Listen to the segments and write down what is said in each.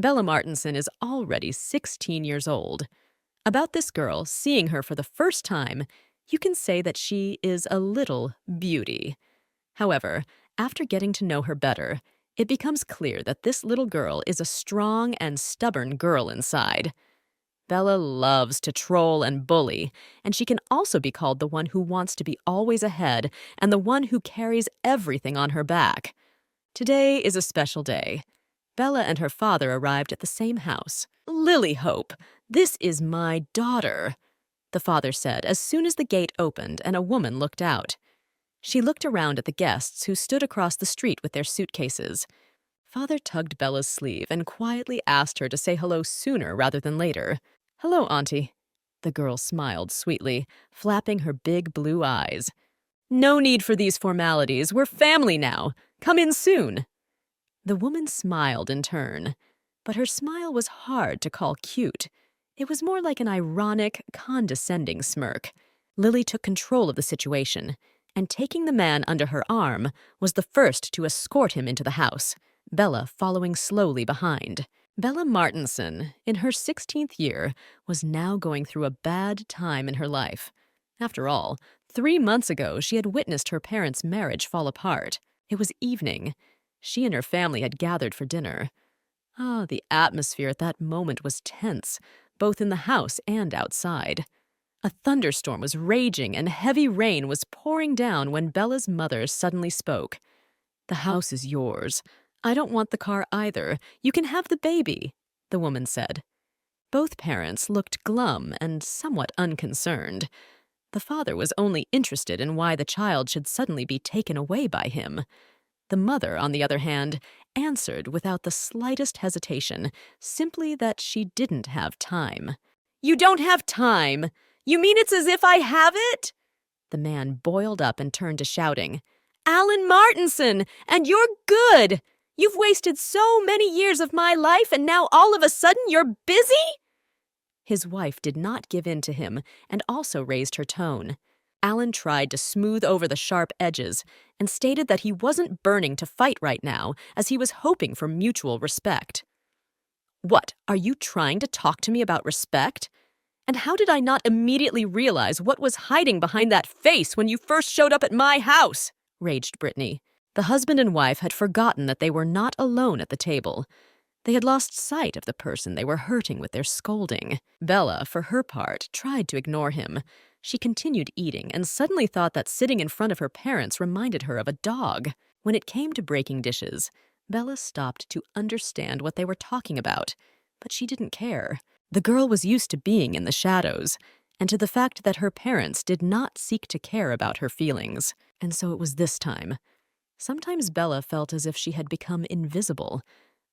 Bella Martinson is already 16 years old. About this girl, seeing her for the first time, you can say that she is a little beauty. However, after getting to know her better, it becomes clear that this little girl is a strong and stubborn girl inside. Bella loves to troll and bully, and she can also be called the one who wants to be always ahead and the one who carries everything on her back. Today is a special day. Bella and her father arrived at the same house. "Lily Hope, this is my daughter," the father said as soon as the gate opened and a woman looked out. She looked around at the guests who stood across the street with their suitcases. Father tugged Bella's sleeve and quietly asked her to say hello sooner rather than later. "Hello, Auntie." The girl smiled sweetly, flapping her big blue eyes. "No need for these formalities. We're family now. Come in soon." The woman smiled in turn, but her smile was hard to call cute. It was more like an ironic, condescending smirk. Lily took control of the situation, and taking the man under her arm, was the first to escort him into the house, Bella following slowly behind. Bella Martinson, in her 16th year, was now going through a bad time in her life. After all, 3 months ago she had witnessed her parents' marriage fall apart. It was evening. She and her family had gathered for dinner. The atmosphere at that moment was tense, both in the house and outside. A thunderstorm was raging and heavy rain was pouring down when Bella's mother suddenly spoke. "The house is yours. I don't want the car either. You can have the baby," the woman said. Both parents looked glum and somewhat unconcerned. The father was only interested in why the child should suddenly be taken away by him. The mother, on the other hand, answered without the slightest hesitation, simply that she didn't have time. "You don't have time? You mean it's as if I have it?" The man boiled up and turned to shouting. "Alan Martinson, and you're good! You've wasted so many years of my life, and now all of a sudden you're busy?" His wife did not give in to him and also raised her tone. Alan tried to smooth over the sharp edges and stated that he wasn't burning to fight right now, as he was hoping for mutual respect. "What, are you trying to talk to me about respect? And how did I not immediately realize what was hiding behind that face when you first showed up at my house?" raged Brittany. The husband and wife had forgotten that they were not alone at the table. They had lost sight of the person they were hurting with their scolding. Bella, for her part, tried to ignore him. She continued eating and suddenly thought that sitting in front of her parents reminded her of a dog. When it came to breaking dishes, Bella stopped to understand what they were talking about, but she didn't care. The girl was used to being in the shadows, and to the fact that her parents did not seek to care about her feelings. And so it was this time. Sometimes Bella felt as if she had become invisible,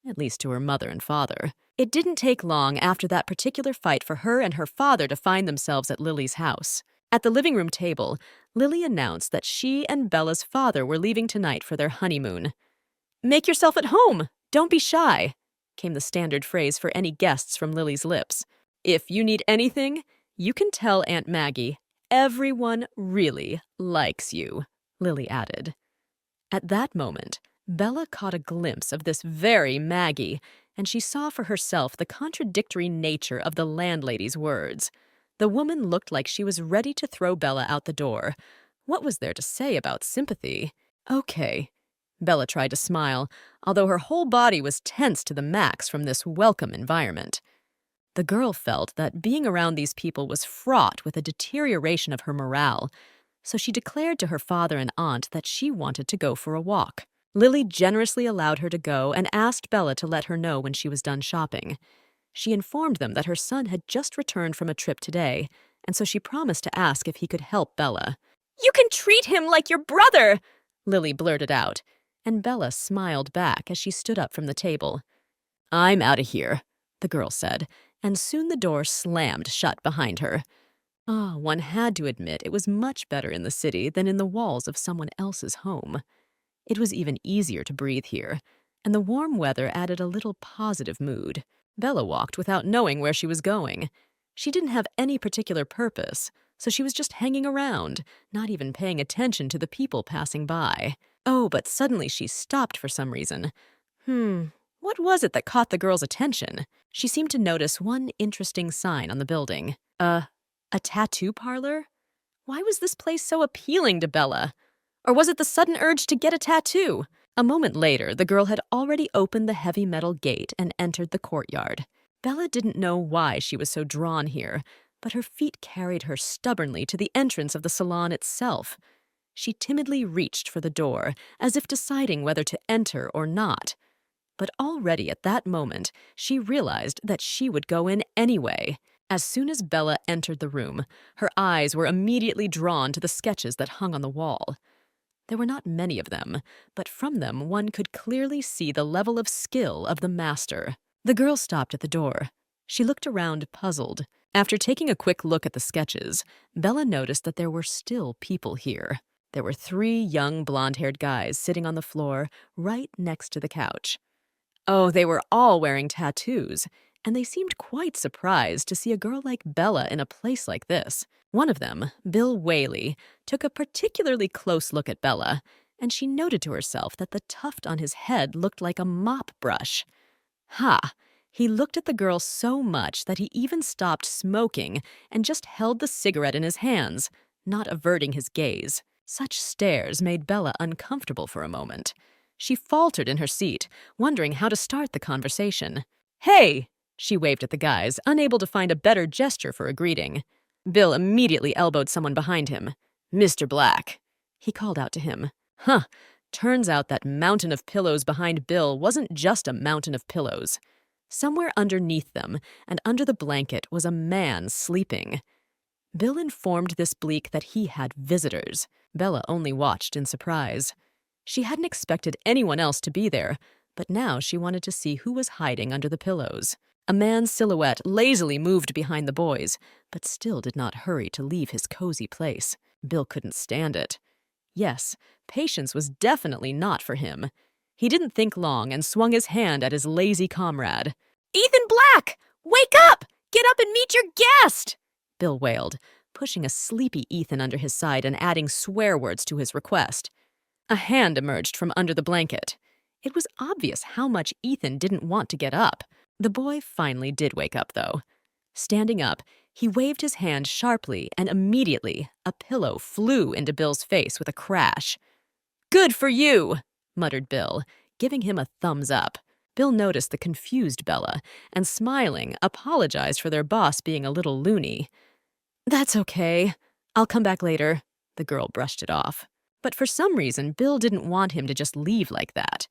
at least to her mother and father. It didn't take long after that particular fight for her and her father to find themselves at Lily's house. At the living room table, Lily announced that she and Bella's father were leaving tonight for their honeymoon. "Make yourself at home! Don't be shy!" came the standard phrase for any guests from Lily's lips. "If you need anything, you can tell Aunt Maggie. Everyone really likes you," Lily added. At that moment, Bella caught a glimpse of this very Maggie, and she saw for herself the contradictory nature of the landlady's words. The woman looked like she was ready to throw Bella out the door. What was there to say about sympathy? "Okay." Bella tried to smile, although her whole body was tense to the max from this welcome environment. The girl felt that being around these people was fraught with a deterioration of her morale, so she declared to her father and aunt that she wanted to go for a walk. Lily generously allowed her to go and asked Bella to let her know when she was done shopping. She informed them that her son had just returned from a trip today, and so she promised to ask if he could help Bella. "You can treat him like your brother!" Lily blurted out, and Bella smiled back as she stood up from the table. "I'm out of here," the girl said, and soon the door slammed shut behind her. One had to admit it was much better in the city than in the walls of someone else's home. It was even easier to breathe here, and the warm weather added a little positive mood. Bella walked without knowing where she was going. She didn't have any particular purpose, so she was just hanging around, not even paying attention to the people passing by. But suddenly she stopped for some reason. What What was it that caught the girl's attention? She seemed to notice one interesting sign on the building. A tattoo parlor? Why was this place so appealing to Bella? Or was it the sudden urge to get a tattoo? A moment later, the girl had already opened the heavy metal gate and entered the courtyard. Bella didn't know why she was so drawn here, but her feet carried her stubbornly to the entrance of the salon itself. She timidly reached for the door, as if deciding whether to enter or not. But already at that moment, she realized that she would go in anyway. As soon as Bella entered the room, her eyes were immediately drawn to the sketches that hung on the wall. There were not many of them, but from them one could clearly see the level of skill of the master. The girl stopped at the door. She looked around, puzzled. After taking a quick look at the sketches, Bella noticed that there were still people here. There were 3 young blonde-haired guys sitting on the floor right next to the couch. Oh, they were all wearing tattoos, and they seemed quite surprised to see a girl like Bella in a place like this. One of them, Bill Whaley, took a particularly close look at Bella, and she noted to herself that the tuft on his head looked like a mop brush. Ha! He looked at the girl so much that he even stopped smoking and just held the cigarette in his hands, not averting his gaze. Such stares made Bella uncomfortable for a moment. She faltered in her seat, wondering how to start the conversation. "Hey!" She waved at the guys, unable to find a better gesture for a greeting. Bill immediately elbowed someone behind him. "Mr. Black," he called out to him. Turns out that mountain of pillows behind Bill wasn't just a mountain of pillows. Somewhere underneath them, and under the blanket, was a man sleeping. Bill informed this Bleak that he had visitors. Bella only watched in surprise. She hadn't expected anyone else to be there, but now she wanted to see who was hiding under the pillows. A man's silhouette lazily moved behind the boys, but still did not hurry to leave his cozy place. Bill couldn't stand it. Yes, patience was definitely not for him. He didn't think long and swung his hand at his lazy comrade. "Ethan Black! Wake up! Get up and meet your guest!" Bill wailed, pushing a sleepy Ethan under his side and adding swear words to his request. A hand emerged from under the blanket. It was obvious how much Ethan didn't want to get up. The boy finally did wake up, though. Standing up, he waved his hand sharply, and immediately a pillow flew into Bill's face with a crash. "Good for you," muttered Bill, giving him a thumbs up. Bill noticed the confused Bella, and smiling, apologized for their boss being a little loony. "That's okay. I'll come back later." The girl brushed it off. But for some reason, Bill didn't want him to just leave like that.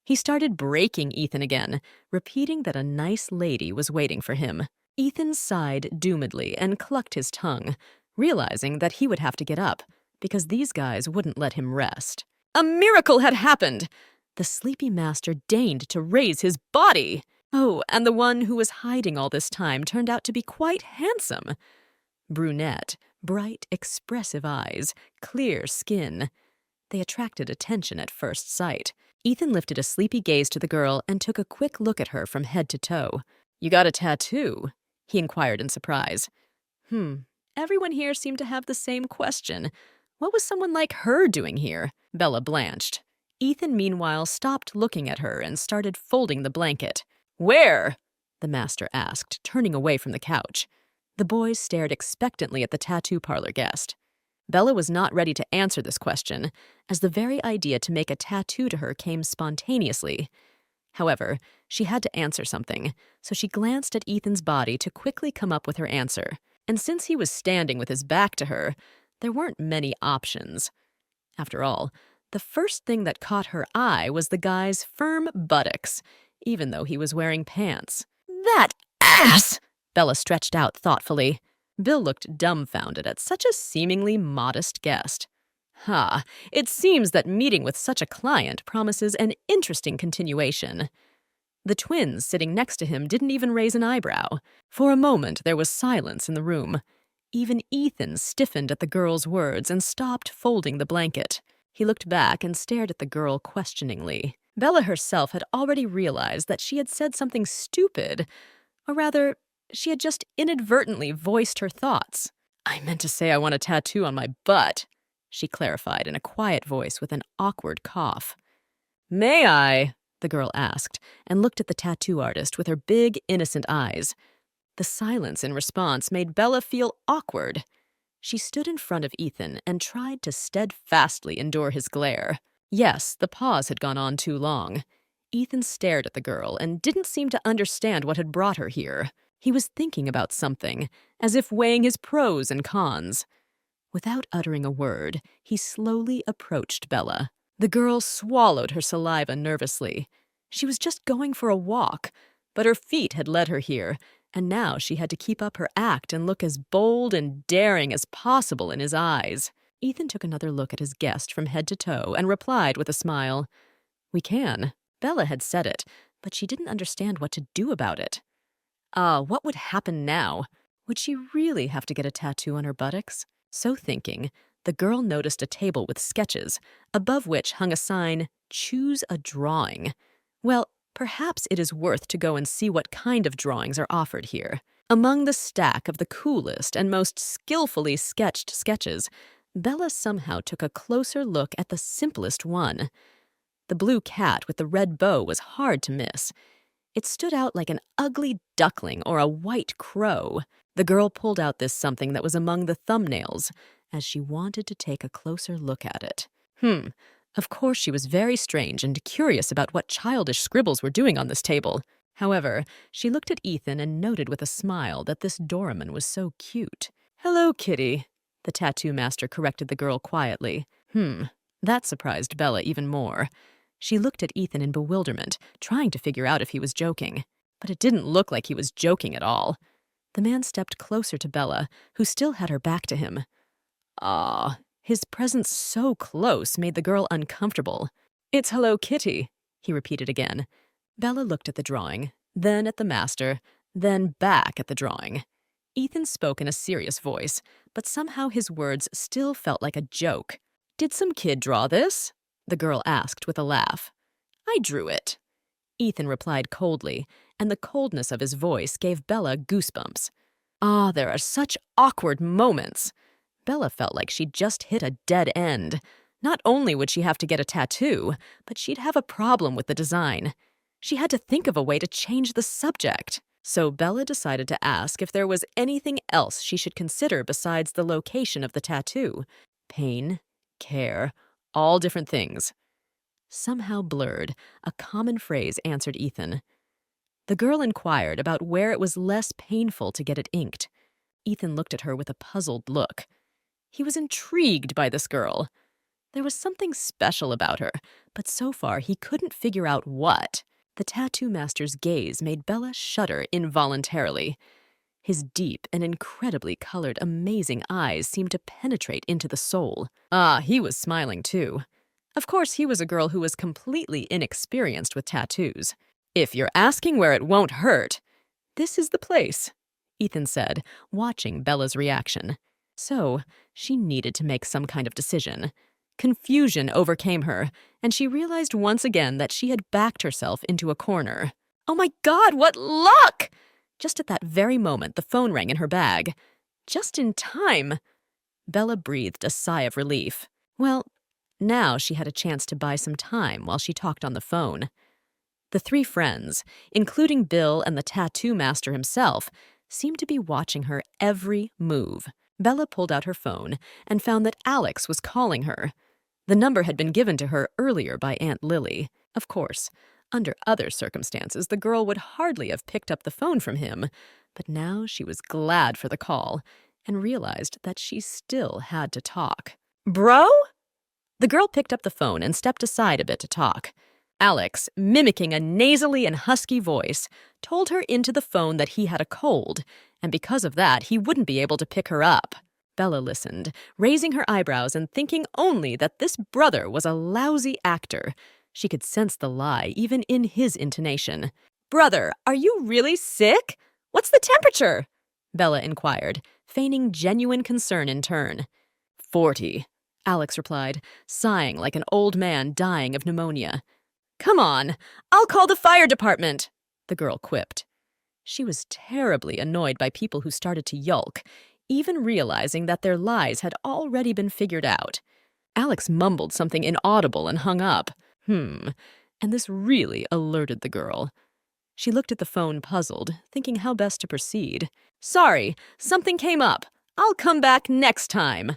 He started breaking Ethan again, repeating that a nice lady was waiting for him. Ethan sighed doomedly and clucked his tongue, realizing that he would have to get up, because these guys wouldn't let him rest. A miracle had happened! The sleepy master deigned to raise his body! Oh, and the one who was hiding all this time turned out to be quite handsome. Brunette, bright, expressive eyes, clear skin. They attracted attention at first sight. Ethan lifted a sleepy gaze to the girl and took a quick look at her from head to toe. "You got a tattoo?" he inquired in surprise. Everyone here seemed to have the same question. What was someone like her doing here? Bella blanched. Ethan, meanwhile, stopped looking at her and started folding the blanket. "Where?" the master asked, turning away from the couch. The boys stared expectantly at the tattoo parlor guest. Bella was not ready to answer this question, as the very idea to make a tattoo to her came spontaneously. However, she had to answer something, so she glanced at Ethan's body to quickly come up with her answer. And since he was standing with his back to her, there weren't many options. After all, the first thing that caught her eye was the guy's firm buttocks, even though he was wearing pants. "That ass!" Bella stretched out thoughtfully. Bill looked dumbfounded at such a seemingly modest guest. It seems that meeting with such a client promises an interesting continuation. The twins sitting next to him didn't even raise an eyebrow. For a moment, there was silence in the room. Even Ethan stiffened at the girl's words and stopped folding the blanket. He looked back and stared at the girl questioningly. Bella herself had already realized that she had said something stupid, or rather, she had just inadvertently voiced her thoughts. "I meant to say I want a tattoo on my butt," she clarified in a quiet voice with an awkward cough. "May I?" the girl asked, and looked at the tattoo artist with her big, innocent eyes. The silence in response made Bella feel awkward. She stood in front of Ethan and tried to steadfastly endure his glare. Yes, the pause had gone on too long. Ethan stared at the girl and didn't seem to understand what had brought her here. He was thinking about something, as if weighing his pros and cons. Without uttering a word, he slowly approached Bella. The girl swallowed her saliva nervously. She was just going for a walk, but her feet had led her here, and now she had to keep up her act and look as bold and daring as possible in his eyes. Ethan took another look at his guest from head to toe and replied with a smile, "We can." Bella had said it, but she didn't understand what to do about it. What would happen now? Would she really have to get a tattoo on her buttocks? So thinking, the girl noticed a table with sketches, above which hung a sign, "Choose a drawing." Well, perhaps it is worth to go and see what kind of drawings are offered here. Among the stack of the coolest and most skillfully sketched sketches, Bella somehow took a closer look at the simplest one. The blue cat with the red bow was hard to miss. It stood out like an ugly duckling or a white crow. The girl pulled out this something that was among the thumbnails, as she wanted to take a closer look at it. Of course she was very strange and curious about what childish scribbles were doing on this table. However, she looked at Ethan and noted with a smile that this doorman was so cute. "Hello, kitty," the tattoo master corrected the girl quietly. That surprised Bella even more. She looked at Ethan in bewilderment, trying to figure out if he was joking. But it didn't look like he was joking at all. The man stepped closer to Bella, who still had her back to him. His presence so close made the girl uncomfortable. "It's Hello Kitty," he repeated again. Bella looked at the drawing, then at the master, then back at the drawing. Ethan spoke in a serious voice, but somehow his words still felt like a joke. "Did some kid draw this?" the girl asked with a laugh. "I drew it," Ethan replied coldly, and the coldness of his voice gave Bella goosebumps. There are such awkward moments. Bella felt like she'd just hit a dead end. Not only would she have to get a tattoo, but she'd have a problem with the design. She had to think of a way to change the subject. So Bella decided to ask if there was anything else she should consider besides the location of the tattoo. Pain, care, all different things. Somehow blurred, a common phrase answered Ethan. The girl inquired about where it was less painful to get it inked. Ethan looked at her with a puzzled look. He was intrigued by this girl. There was something special about her, but so far he couldn't figure out what. The tattoo master's gaze made Bella shudder involuntarily. His deep and incredibly colored, amazing eyes seemed to penetrate into the soul. He was smiling too. Of course, he was a girl who was completely inexperienced with tattoos. "If you're asking where it won't hurt, this is the place," Ethan said, watching Bella's reaction. So, she needed to make some kind of decision. Confusion overcame her, and she realized once again that she had backed herself into a corner. Oh my God, what luck! Just at that very moment, the phone rang in her bag. Just in time. Bella breathed a sigh of relief. Well, now she had a chance to buy some time while she talked on the phone. The three friends, including Bill and the tattoo master himself, seemed to be watching her every move. Bella pulled out her phone and found that Alex was calling her. The number had been given to her earlier by Aunt Lily. Of course, under other circumstances, the girl would hardly have picked up the phone from him, but now she was glad for the call and realized that she still had to talk. "Bro?" The girl picked up the phone and stepped aside a bit to talk. Alex, mimicking a nasally and husky voice, told her into the phone that he had a cold, and because of that, he wouldn't be able to pick her up. Bella listened, raising her eyebrows and thinking only that this brother was a lousy actor. She could sense the lie even in his intonation. "Brother, are you really sick? What's the temperature?" Bella inquired, feigning genuine concern in turn. 40, Alex replied, sighing like an old man dying of pneumonia. "Come on, I'll call the fire department," the girl quipped. She was terribly annoyed by people who started to yelk, even realizing that their lies had already been figured out. Alex mumbled something inaudible and hung up. and this really alerted the girl. She looked at the phone puzzled, thinking how best to proceed. "Sorry, something came up. I'll come back next time."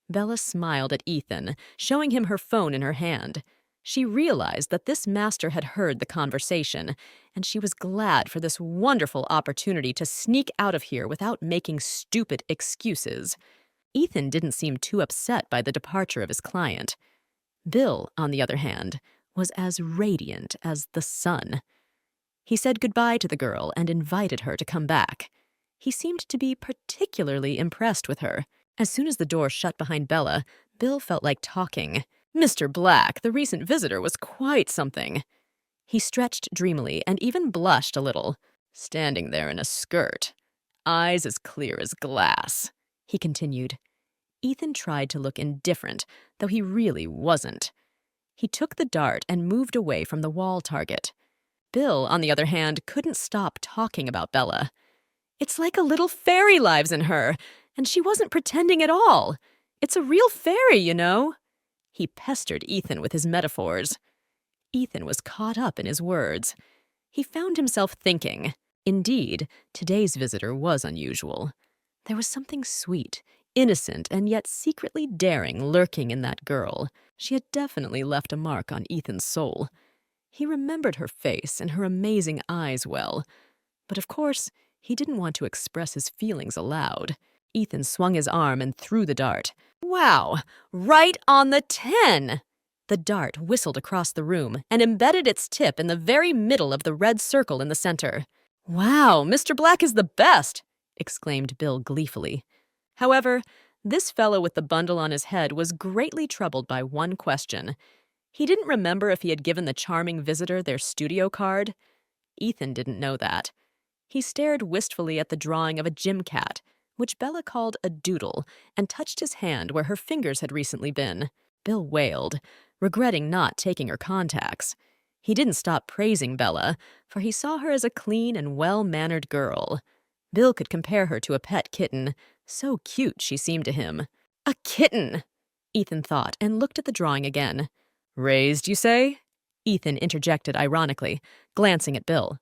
Bella smiled at Ethan, showing him her phone in her hand. She realized that this master had heard the conversation, and she was glad for this wonderful opportunity to sneak out of here without making stupid excuses. Ethan didn't seem too upset by the departure of his client. Bill, on the other hand, was as radiant as the sun. He said goodbye to the girl and invited her to come back. He seemed to be particularly impressed with her. As soon as the door shut behind Bella, Bill felt like talking. Mr. Black, the recent visitor, was quite something. He stretched dreamily and even blushed a little, standing there in a skirt. Eyes as clear as glass, he continued. Ethan tried to look indifferent, though he really wasn't. He took the dart and moved away from the wall target. Bill, on the other hand, couldn't stop talking about Bella. It's like a little fairy lives in her, and she wasn't pretending at all. It's a real fairy, you know. He pestered Ethan with his metaphors. Ethan was caught up in his words. He found himself thinking. Indeed, today's visitor was unusual. There was something sweet, innocent, and yet secretly daring lurking in that girl. She had definitely left a mark on Ethan's soul. He remembered her face and her amazing eyes well. But of course, he didn't want to express his feelings aloud. Ethan swung his arm and threw the dart. Wow! Right on the 10! The dart whistled across the room and embedded its tip in the very middle of the red circle in the center. "Wow, Mr. Black is the best!" exclaimed Bill gleefully. However, this fellow with the bundle on his head was greatly troubled by one question. He didn't remember if he had given the charming visitor their studio card. Ethan didn't know that. He stared wistfully at the drawing of a gym cat, which Bella called a doodle, and touched his hand where her fingers had recently been. Bill wailed, regretting not taking her contacts. He didn't stop praising Bella, for he saw her as a clean and well-mannered girl. Bill could compare her to a pet kitten. So cute she seemed to him. A kitten! Ethan thought, and looked at the drawing again. "Raised, you say?" Ethan interjected ironically, glancing at Bill.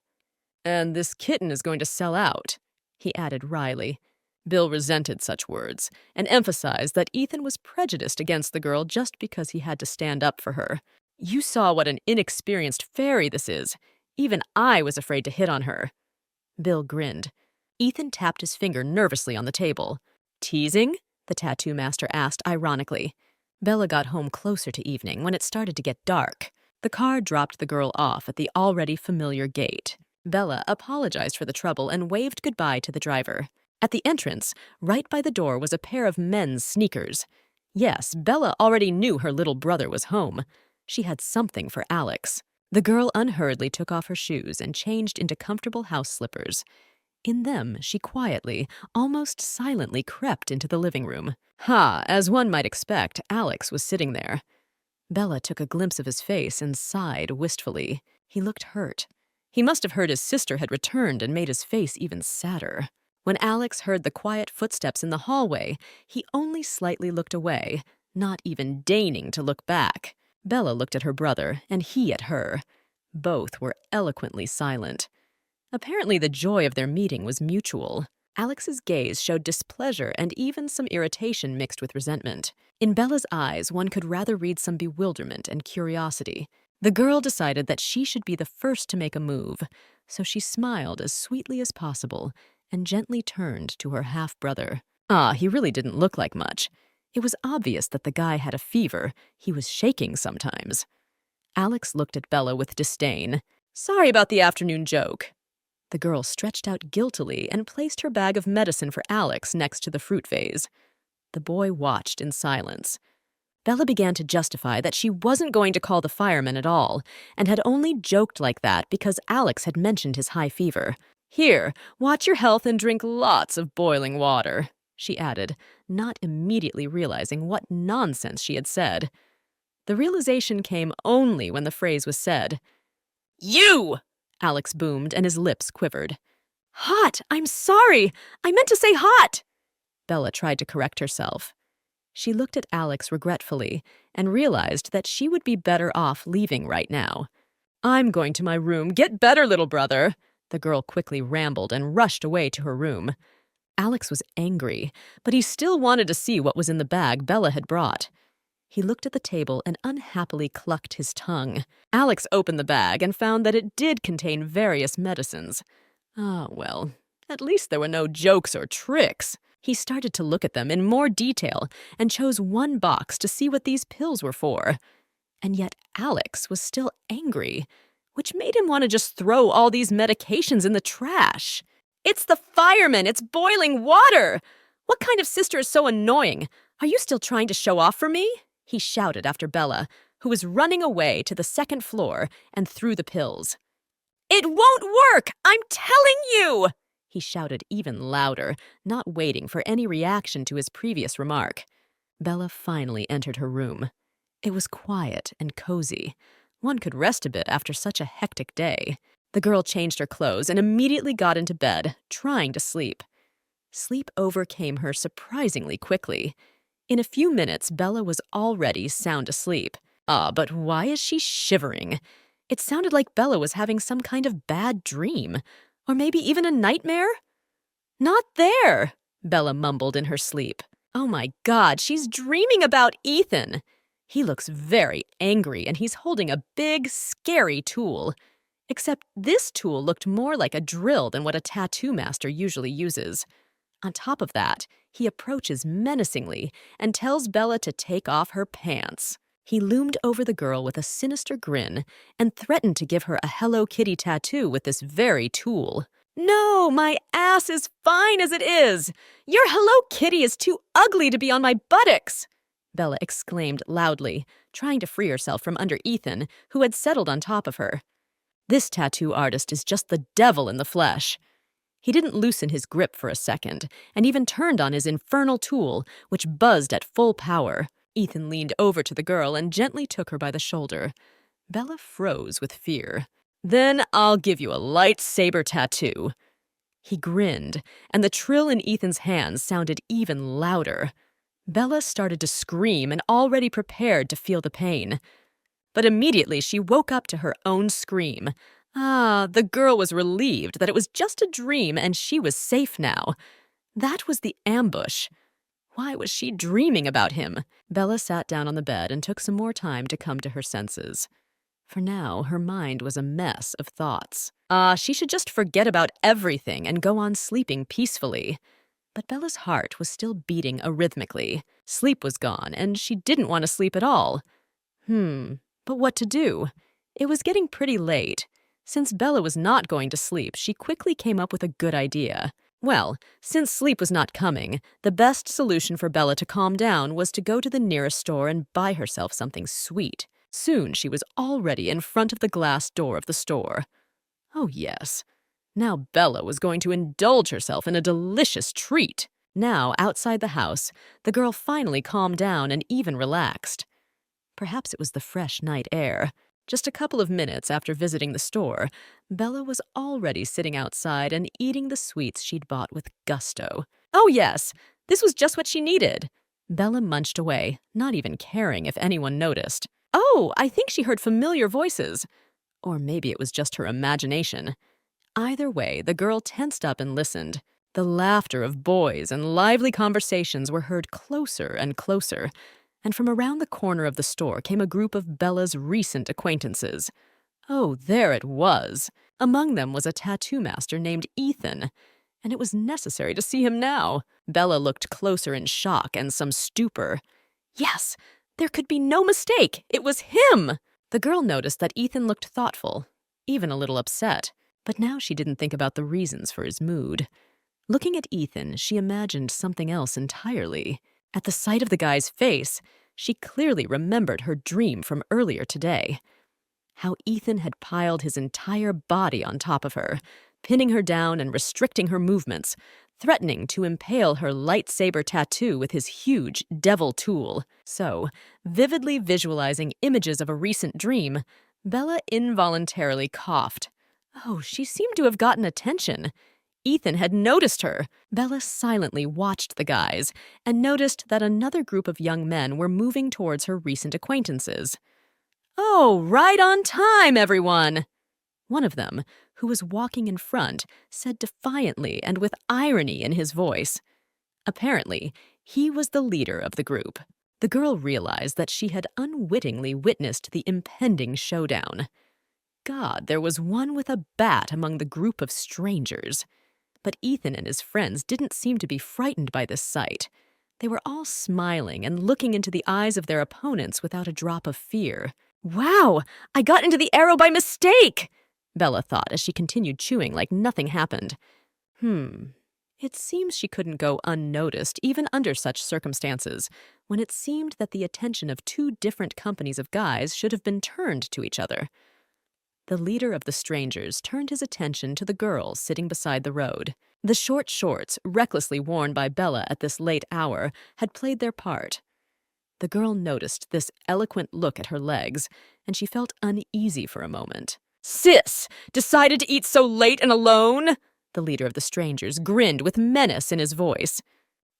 "And this kitten is going to sell out," he added wryly. Bill resented such words, and emphasized that Ethan was prejudiced against the girl just because he had to stand up for her. "You saw what an inexperienced fairy this is. Even I was afraid to hit on her." Bill grinned. Ethan tapped his finger nervously on the table. "Teasing?" the tattoo master asked ironically. Bella got home closer to evening when it started to get dark. The car dropped the girl off at the already familiar gate. Bella apologized for the trouble and waved goodbye to the driver. At the entrance, right by the door, was a pair of men's sneakers. Yes, Bella already knew her little brother was home. She had something for Alex. The girl unhurriedly took off her shoes and changed into comfortable house slippers. In them, she quietly, almost silently crept into the living room. As one might expect, Alex was sitting there. Bella took a glimpse of his face and sighed wistfully. He looked hurt. He must have heard his sister had returned and made his face even sadder. When Alex heard the quiet footsteps in the hallway, he only slightly looked away, not even deigning to look back. Bella looked at her brother, and he at her. Both were eloquently silent. Apparently the joy of their meeting was mutual. Alex's gaze showed displeasure and even some irritation mixed with resentment. In Bella's eyes, one could rather read some bewilderment and curiosity. The girl decided that she should be the first to make a move, so she smiled as sweetly as possible and gently turned to her half-brother. He really didn't look like much. It was obvious that the guy had a fever. He was shaking sometimes. Alex looked at Bella with disdain. "Sorry about the afternoon joke." The girl stretched out guiltily and placed her bag of medicine for Alex next to the fruit vase. The boy watched in silence. Bella began to justify that she wasn't going to call the firemen at all, and had only joked like that because Alex had mentioned his high fever. "Here, watch your health and drink lots of boiling water," she added, not immediately realizing what nonsense she had said. The realization came only when the phrase was said. "You!" Alex boomed, and his lips quivered. "Hot! I'm sorry! I meant to say hot!" Bella tried to correct herself. She looked at Alex regretfully and realized that she would be better off leaving right now. I'm going to my room. Get better, little brother. The girl quickly rambled and rushed away to her room. Alex was angry, but he still wanted to see what was in the bag Bella had brought. He looked at the table and unhappily clucked his tongue. Alex opened the bag and found that it did contain various medicines. Ah, well, at least there were no jokes or tricks. He started to look at them in more detail and chose one box to see what these pills were for. And yet Alex was still angry, which made him want to just throw all these medications in the trash. It's the fireman! It's boiling water! What kind of sister is so annoying? Are you still trying to show off for me? He shouted after Bella, who was running away to the second floor and threw the pills. It won't work! I'm telling you! He shouted even louder, not waiting for any reaction to his previous remark. Bella finally entered her room. It was quiet and cozy. One could rest a bit after such a hectic day. The girl changed her clothes and immediately got into bed, trying to sleep. Sleep overcame her surprisingly quickly. In a few minutes, Bella was already sound asleep. But why is she shivering? It sounded like Bella was having some kind of bad dream, or maybe even a nightmare? Not there, Bella mumbled in her sleep. Oh my God, she's dreaming about Ethan. He looks very angry, and he's holding a big, scary tool. Except this tool looked more like a drill than what a tattoo master usually uses. On top of that, he approaches menacingly and tells Bella to take off her pants. He loomed over the girl with a sinister grin and threatened to give her a Hello Kitty tattoo with this very tool. No, my ass is fine as it is. Your Hello Kitty is too ugly to be on my buttocks, Bella exclaimed loudly, trying to free herself from under Ethan, who had settled on top of her. This tattoo artist is just the devil in the flesh. He didn't loosen his grip for a second, and even turned on his infernal tool, which buzzed at full power. Ethan leaned over to the girl and gently took her by the shoulder. Bella froze with fear. Then I'll give you a lightsaber tattoo. He grinned, and the trill in Ethan's hands sounded even louder. Bella started to scream and already prepared to feel the pain. But immediately she woke up to her own scream. The girl was relieved that it was just a dream and she was safe now. That was the ambush. Why was she dreaming about him? Bella sat down on the bed and took some more time to come to her senses. For now, her mind was a mess of thoughts. She should just forget about everything and go on sleeping peacefully. But Bella's heart was still beating arrhythmically. Sleep was gone, and she didn't want to sleep at all. But what to do? It was getting pretty late. Since Bella was not going to sleep, she quickly came up with a good idea. Well, since sleep was not coming, the best solution for Bella to calm down was to go to the nearest store and buy herself something sweet. Soon she was already in front of the glass door of the store. Oh yes. Now Bella was going to indulge herself in a delicious treat. Now, outside the house, the girl finally calmed down and even relaxed. Perhaps it was the fresh night air. Just a couple of minutes after visiting the store, Bella was already sitting outside and eating the sweets she'd bought with gusto. Oh yes, this was just what she needed. Bella munched away, not even caring if anyone noticed. Oh, I think she heard familiar voices. Or maybe it was just her imagination. Either way, the girl tensed up and listened. The laughter of boys and lively conversations were heard closer and closer, and from around the corner of the store came a group of Bella's recent acquaintances. Oh, there it was. Among them was a tattoo master named Ethan, and it was necessary to see him now. Bella looked closer in shock and some stupor. Yes, there could be no mistake. It was him! The girl noticed that Ethan looked thoughtful, even a little upset, but now she didn't think about the reasons for his mood. Looking at Ethan, she imagined something else entirely. At the sight of the guy's face, she clearly remembered her dream from earlier today. How Ethan had piled his entire body on top of her, pinning her down and restricting her movements, threatening to impale her lightsaber tattoo with his huge devil tool. So, vividly visualizing images of a recent dream, Bella involuntarily coughed. Oh, she seemed to have gotten attention. Ethan had noticed her. Bella silently watched the guys and noticed that another group of young men were moving towards her recent acquaintances. Oh, right on time, everyone! One of them, who was walking in front, said defiantly and with irony in his voice. Apparently, he was the leader of the group. The girl realized that she had unwittingly witnessed the impending showdown. God, there was one with a bat among the group of strangers. But Ethan and his friends didn't seem to be frightened by this sight. They were all smiling and looking into the eyes of their opponents without a drop of fear. Wow, I got into the arrow by mistake, Bella thought as she continued chewing like nothing happened. It seems she couldn't go unnoticed even under such circumstances, when it seemed that the attention of two different companies of guys should have been turned to each other. The leader of the strangers turned his attention to the girls sitting beside the road. The short shorts, recklessly worn by Bella at this late hour, had played their part. The girl noticed this eloquent look at her legs, and she felt uneasy for a moment. "Sis, decided to eat so late and alone?" The leader of the strangers grinned with menace in his voice.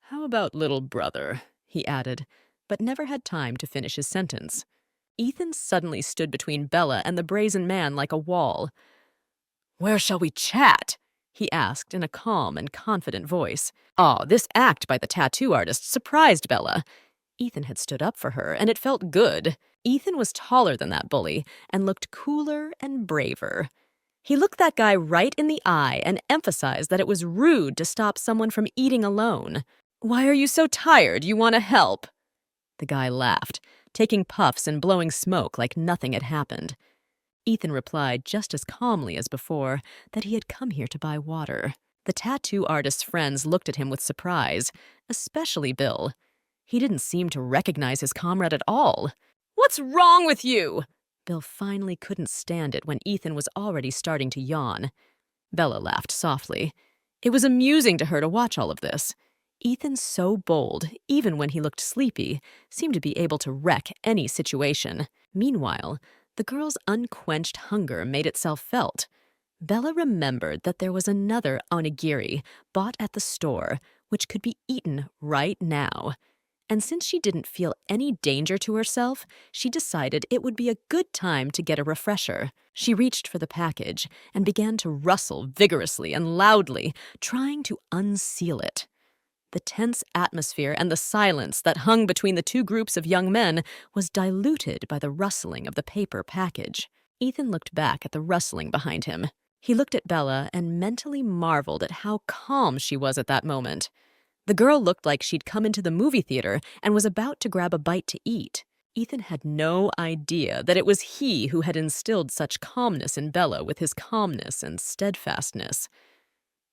"How about little brother?" he added, but never had time to finish his sentence. Ethan suddenly stood between Bella and the brazen man like a wall. "Where shall we chat?" he asked in a calm and confident voice. This act by the tattoo artist surprised Bella. Ethan had stood up for her, and it felt good. Ethan was taller than that bully and looked cooler and braver. He looked that guy right in the eye and emphasized that it was rude to stop someone from eating alone. "Why are you so tired? You want to help?" The guy laughed, taking puffs and blowing smoke like nothing had happened. Ethan replied just as calmly as before that he had come here to buy water. The tattoo artist's friends looked at him with surprise, especially Bill. He didn't seem to recognize his comrade at all. "What's wrong with you?" Bill finally couldn't stand it when Ethan was already starting to yawn. Bella laughed softly. It was amusing to her to watch all of this. Ethan, so bold, even when he looked sleepy, seemed to be able to wreck any situation. Meanwhile, the girl's unquenched hunger made itself felt. Bella remembered that there was another onigiri bought at the store, which could be eaten right now. And since she didn't feel any danger to herself, she decided it would be a good time to get a refresher. She reached for the package and began to rustle vigorously and loudly, trying to unseal it. The tense atmosphere and the silence that hung between the two groups of young men was diluted by the rustling of the paper package. Ethan looked back at the rustling behind him. He looked at Bella and mentally marveled at how calm she was at that moment. The girl looked like she'd come into the movie theater and was about to grab a bite to eat. Ethan had no idea that it was he who had instilled such calmness in Bella with his calmness and steadfastness.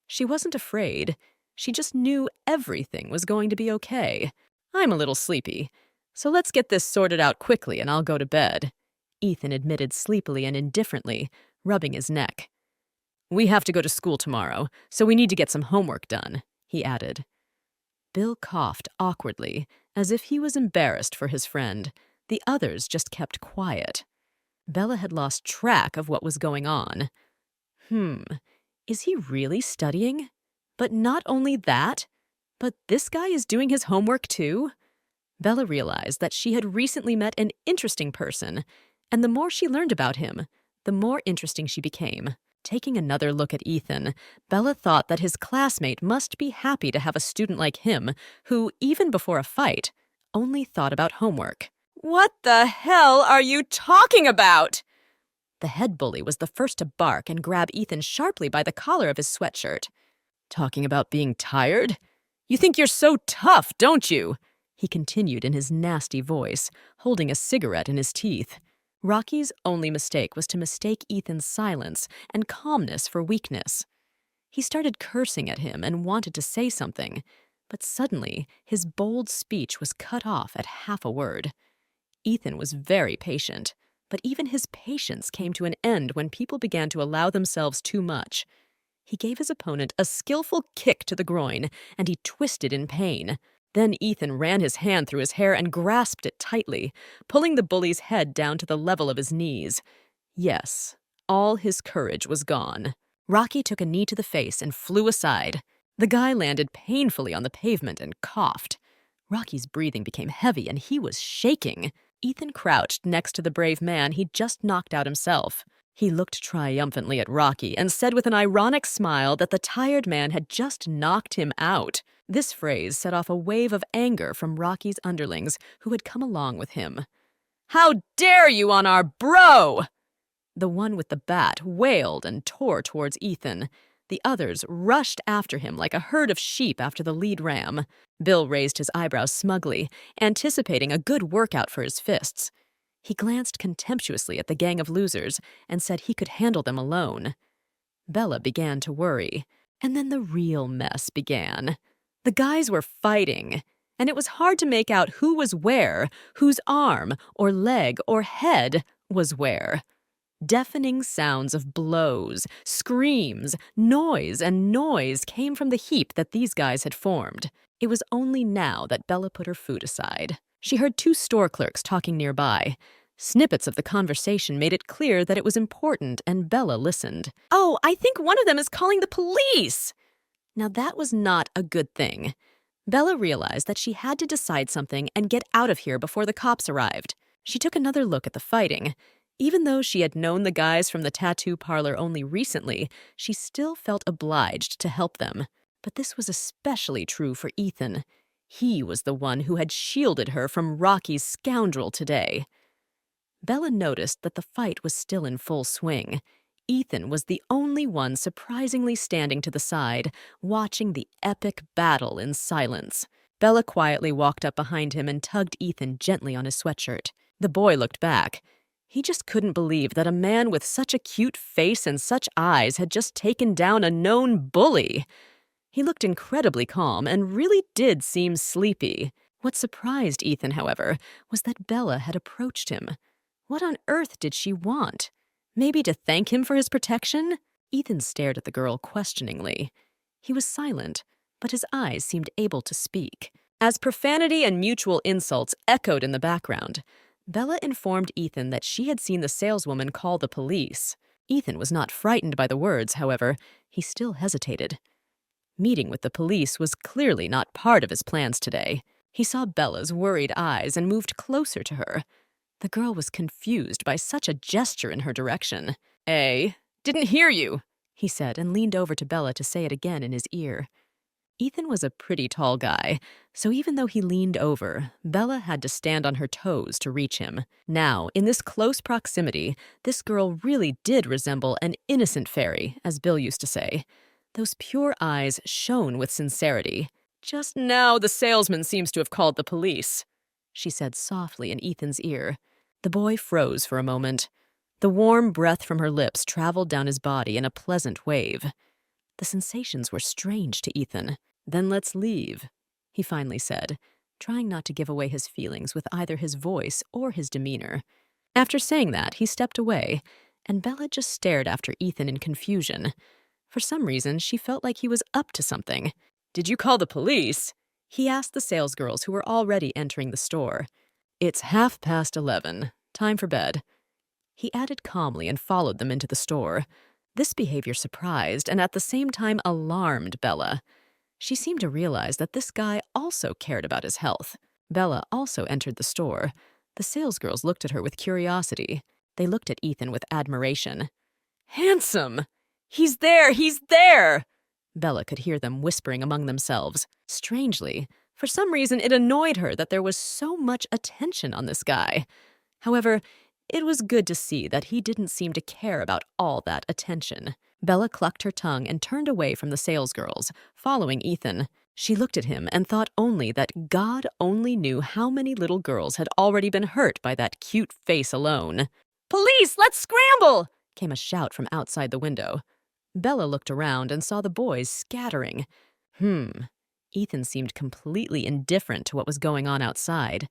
She wasn't afraid. She just knew everything was going to be okay. "I'm a little sleepy, so let's get this sorted out quickly and I'll go to bed," Ethan admitted sleepily and indifferently, rubbing his neck. "We have to go to school tomorrow, so we need to get some homework done," he added. Bill coughed awkwardly, as if he was embarrassed for his friend. The others just kept quiet. Bella had lost track of what was going on. Is he really studying? But not only that, but this guy is doing his homework too? Bella realized that she had recently met an interesting person, and the more she learned about him, the more interesting she became. Taking another look at Ethan, Bella thought that his classmate must be happy to have a student like him who, even before a fight, only thought about homework. "What the hell are you talking about?" The head bully was the first to bark and grab Ethan sharply by the collar of his sweatshirt. "Talking about being tired? You think you're so tough, don't you?" he continued in his nasty voice, holding a cigarette in his teeth. Rocky's only mistake was to mistake Ethan's silence and calmness for weakness. He started cursing at him and wanted to say something, but suddenly his bold speech was cut off at half a word. Ethan was very patient, but even his patience came to an end when people began to allow themselves too much. He gave his opponent a skillful kick to the groin, and he twisted in pain. Then Ethan ran his hand through his hair and grasped it tightly, pulling the bully's head down to the level of his knees. Yes, all his courage was gone. Rocky took a knee to the face and flew aside. The guy landed painfully on the pavement and coughed. Rocky's breathing became heavy and he was shaking. Ethan crouched next to the brave man he'd just knocked out himself. He looked triumphantly at Rocky and said with an ironic smile that the tired man had just knocked him out. This phrase set off a wave of anger from Rocky's underlings who had come along with him. "How dare you on our bro!" The one with the bat wailed and tore towards Ethan. The others rushed after him like a herd of sheep after the lead ram. Bill raised his eyebrows smugly, anticipating a good workout for his fists. He glanced contemptuously at the gang of losers and said he could handle them alone. Bella began to worry, and then the real mess began. The guys were fighting, and it was hard to make out who was where, whose arm or leg or head was where. Deafening sounds of blows, screams, noise, and noise came from the heap that these guys had formed. It was only now that Bella put her food aside. She heard two store clerks talking nearby. Snippets of the conversation made it clear that it was important, and Bella listened. "Oh, I think one of them is calling the police!" Now that was not a good thing. Bella realized that she had to decide something and get out of here before the cops arrived. She took another look at the fighting. Even though she had known the guys from the tattoo parlor only recently, she still felt obliged to help them. But this was especially true for Ethan. He was the one who had shielded her from Rocky's scoundrel today. Bella noticed that the fight was still in full swing. Ethan was the only one surprisingly standing to the side, watching the epic battle in silence. Bella quietly walked up behind him and tugged Ethan gently on his sweatshirt. The boy looked back. He just couldn't believe that a man with such a cute face and such eyes had just taken down a known bully. He looked incredibly calm and really did seem sleepy. What surprised Ethan, however, was that Bella had approached him. What on earth did she want? Maybe to thank him for his protection? Ethan stared at the girl questioningly. He was silent, but his eyes seemed able to speak. As profanity and mutual insults echoed in the background, Bella informed Ethan that she had seen the saleswoman call the police. Ethan was not frightened by the words, however. He still hesitated. Meeting with the police was clearly not part of his plans today. He saw Bella's worried eyes and moved closer to her. The girl was confused by such a gesture in her direction. Didn't hear you," he said and leaned over to Bella to say it again in his ear. Ethan was a pretty tall guy, so even though he leaned over, Bella had to stand on her toes to reach him. Now, in this close proximity, this girl really did resemble an innocent fairy, as Bill used to say. Those pure eyes shone with sincerity. "Just now, the salesman seems to have called the police," she said softly in Ethan's ear. The boy froze for a moment. The warm breath from her lips traveled down his body in a pleasant wave. The sensations were strange to Ethan. "Then let's leave," he finally said, trying not to give away his feelings with either his voice or his demeanor. After saying that, he stepped away, and Bella just stared after Ethan in confusion. For some reason, she felt like he was up to something. "Did you call the police?" he asked the salesgirls who were already entering the store. "It's 11:30. Time for bed," he added calmly and followed them into the store. This behavior surprised and at the same time alarmed Bella. She seemed to realize that this guy also cared about his health. Bella also entered the store. The salesgirls looked at her with curiosity. They looked at Ethan with admiration. "Handsome! He's there! He's there!" Bella could hear them whispering among themselves. Strangely, for some reason it annoyed her that there was so much attention on this guy. However, it was good to see that he didn't seem to care about all that attention. Bella clucked her tongue and turned away from the salesgirls, following Ethan. She looked at him and thought only that God only knew how many little girls had already been hurt by that cute face alone. "Police, let's scramble!" came a shout from outside the window. Bella looked around and saw the boys scattering. Ethan seemed completely indifferent to what was going on outside.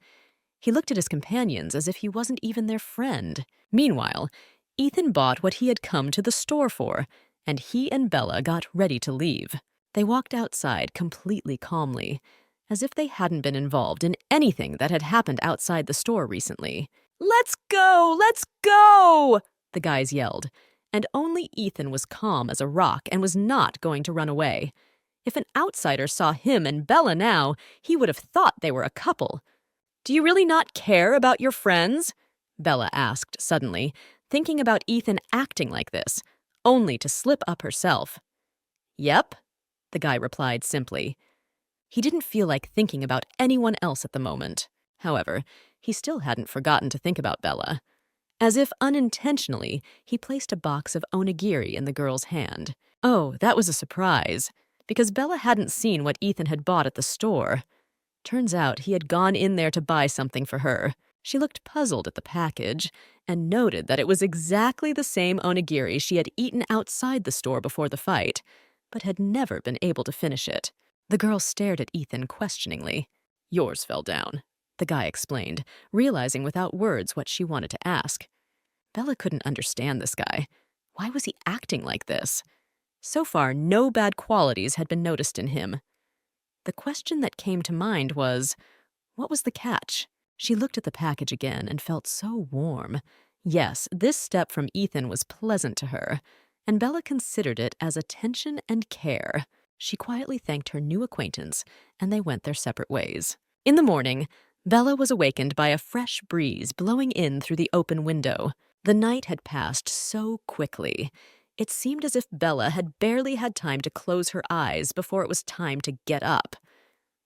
He looked at his companions as if he wasn't even their friend. Meanwhile, Ethan bought what he had come to the store for, and he and Bella got ready to leave. They walked outside completely calmly, as if they hadn't been involved in anything that had happened outside the store recently. "Let's go! Let's go!" the guys yelled, and only Ethan was calm as a rock and was not going to run away. If an outsider saw him and Bella now, he would have thought they were a couple. Do you really not care about your friends? Bella asked suddenly, thinking about Ethan acting like this, only to slip up herself. Yep, the guy replied simply. He didn't feel like thinking about anyone else at the moment. However, he still hadn't forgotten to think about Bella. As if unintentionally, he placed a box of onigiri in the girl's hand. Oh, that was a surprise, because Bella hadn't seen what Ethan had bought at the store. Turns out he had gone in there to buy something for her. She looked puzzled at the package and noted that it was exactly the same onigiri she had eaten outside the store before the fight, but had never been able to finish it. The girl stared at Ethan questioningly. Yours fell down, the guy explained, realizing without words what she wanted to ask. Bella couldn't understand this guy. Why was he acting like this? So far, no bad qualities had been noticed in him. The question that came to mind was, what was the catch? She looked at the package again and felt so warm. Yes, this step from Ethan was pleasant to her, and Bella considered it as attention and care. She quietly thanked her new acquaintance, and they went their separate ways. In the morning, Bella was awakened by a fresh breeze blowing in through the open window. The night had passed so quickly. It seemed as if Bella had barely had time to close her eyes before it was time to get up.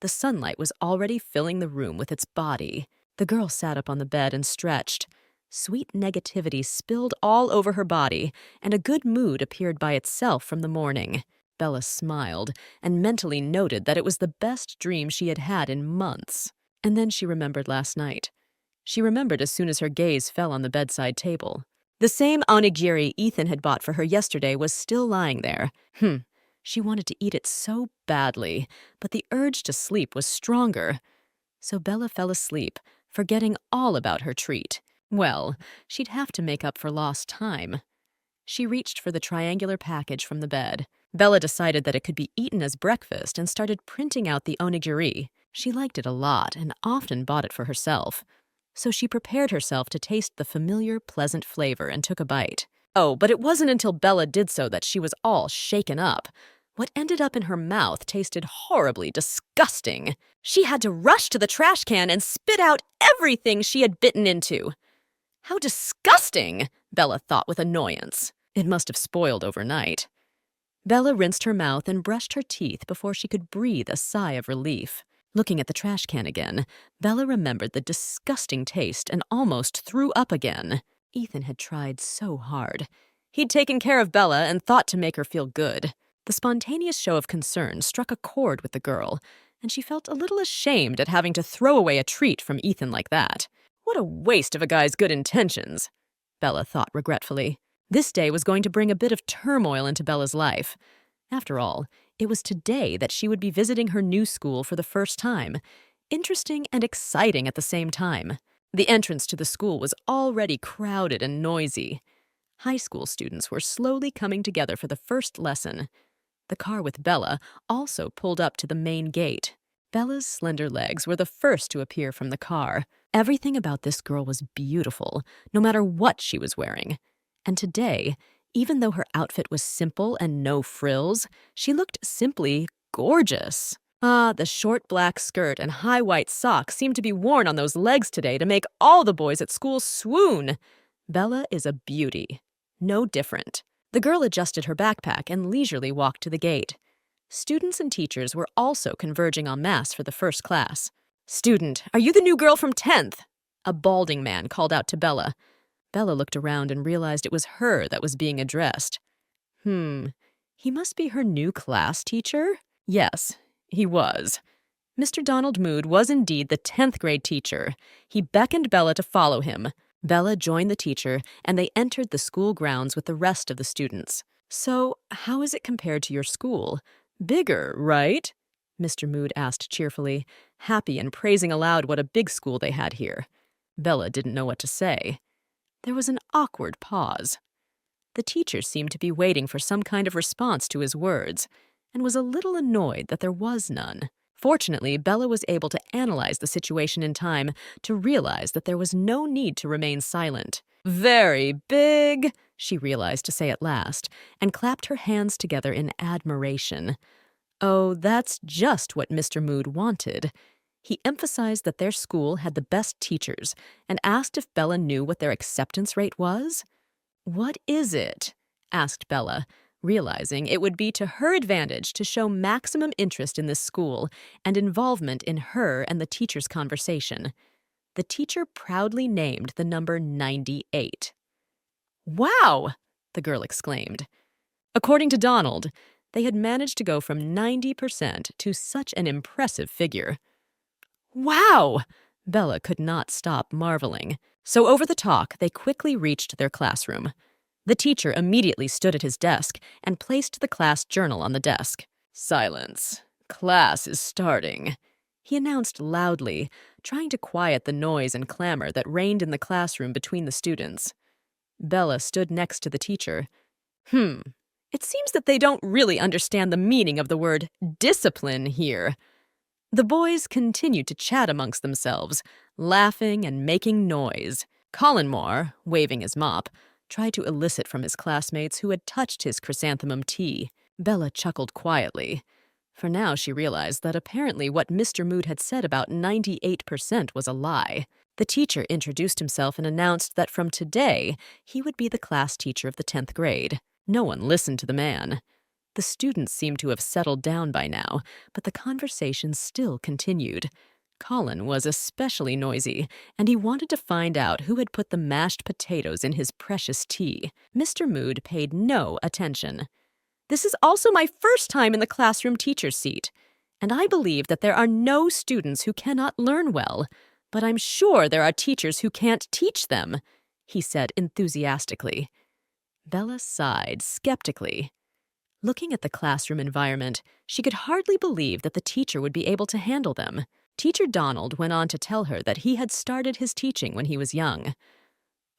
The sunlight was already filling the room with its body. The girl sat up on the bed and stretched. Sweet negativity spilled all over her body, and a good mood appeared by itself from the morning. Bella smiled and mentally noted that it was the best dream she had had in months. And then she remembered last night. She remembered as soon as her gaze fell on the bedside table. The same onigiri Ethan had bought for her yesterday was still lying there. She wanted to eat it so badly, but the urge to sleep was stronger. So Bella fell asleep, forgetting all about her treat. Well, she'd have to make up for lost time. She reached for the triangular package from the bed. Bella decided that it could be eaten as breakfast and started printing out the onigiri. She liked it a lot and often bought it for herself. So she prepared herself to taste the familiar, pleasant flavor and took a bite. Oh, but it wasn't until Bella did so that she was all shaken up. What ended up in her mouth tasted horribly disgusting. She had to rush to the trash can and spit out everything she had bitten into. How disgusting, Bella thought with annoyance. It must have spoiled overnight. Bella rinsed her mouth and brushed her teeth before she could breathe a sigh of relief. Looking at the trash can again, Bella remembered the disgusting taste and almost threw up again. Ethan had tried so hard. He'd taken care of Bella and thought to make her feel good. The spontaneous show of concern struck a chord with the girl, and she felt a little ashamed at having to throw away a treat from Ethan like that. What a waste of a guy's good intentions, Bella thought regretfully. This day was going to bring a bit of turmoil into Bella's life. After all, it was today that she would be visiting her new school for the first time. Interesting and exciting at the same time. The entrance to the school was already crowded and noisy. High school students were slowly coming together for the first lesson. The car with Bella also pulled up to the main gate. Bella's slender legs were the first to appear from the car. Everything about this girl was beautiful, no matter what she was wearing. And today, even though her outfit was simple and no frills, she looked simply gorgeous. The short black skirt and high white socks seemed to be worn on those legs today to make all the boys at school swoon. Bella is a beauty. No different. The girl adjusted her backpack and leisurely walked to the gate. Students and teachers were also converging en masse for the first class. "Student, are you the new girl from 10th?" A balding man called out to Bella. Bella looked around and realized it was her that was being addressed. He must be her new class teacher? Yes, he was. Mr. Donald Mood was indeed the 10th grade teacher. He beckoned Bella to follow him. Bella joined the teacher, and they entered the school grounds with the rest of the students. "So, how is it compared to your school? Bigger, right?" Mr. Mood asked cheerfully, happy and praising aloud what a big school they had here. Bella didn't know what to say. There was an awkward pause. The teacher seemed to be waiting for some kind of response to his words, and was a little annoyed that there was none. Fortunately, Bella was able to analyze the situation in time to realize that there was no need to remain silent. "Very big," she realized to say at last, and clapped her hands together in admiration. Oh, that's just what Mr. Mood wanted. He emphasized that their school had the best teachers and asked if Bella knew what their acceptance rate was. "What is it?" asked Bella, realizing it would be to her advantage to show maximum interest in this school and involvement in her and the teacher's conversation. The teacher proudly named the number 98. "Wow!" the girl exclaimed. According to Donald, they had managed to go from 90% to such an impressive figure. "Wow!" Bella could not stop marveling. So over the talk, they quickly reached their classroom. The teacher immediately stood at his desk and placed the class journal on the desk. "Silence. Class is starting," he announced loudly, trying to quiet the noise and clamor that reigned in the classroom between the students. Bella stood next to the teacher. It seems that they don't really understand the meaning of the word discipline here." The boys continued to chat amongst themselves, laughing and making noise. Colin Moore, waving his mop, tried to elicit from his classmates who had touched his chrysanthemum tea. Bella chuckled quietly, for now she realized that apparently what Mr. Mood had said about 98% was a lie. The teacher introduced himself and announced that from today, he would be the class teacher of the 10th grade. No one listened to the man. The students seemed to have settled down by now, but the conversation still continued. Colin was especially noisy, and he wanted to find out who had put the mashed potatoes in his precious tea. Mr. Mood paid no attention. "This is also my first time in the classroom teacher's seat, and I believe that there are no students who cannot learn well, but I'm sure there are teachers who can't teach them," he said enthusiastically. Bella sighed skeptically. Looking at the classroom environment, she could hardly believe that the teacher would be able to handle them. Teacher Donald went on to tell her that he had started his teaching when he was young.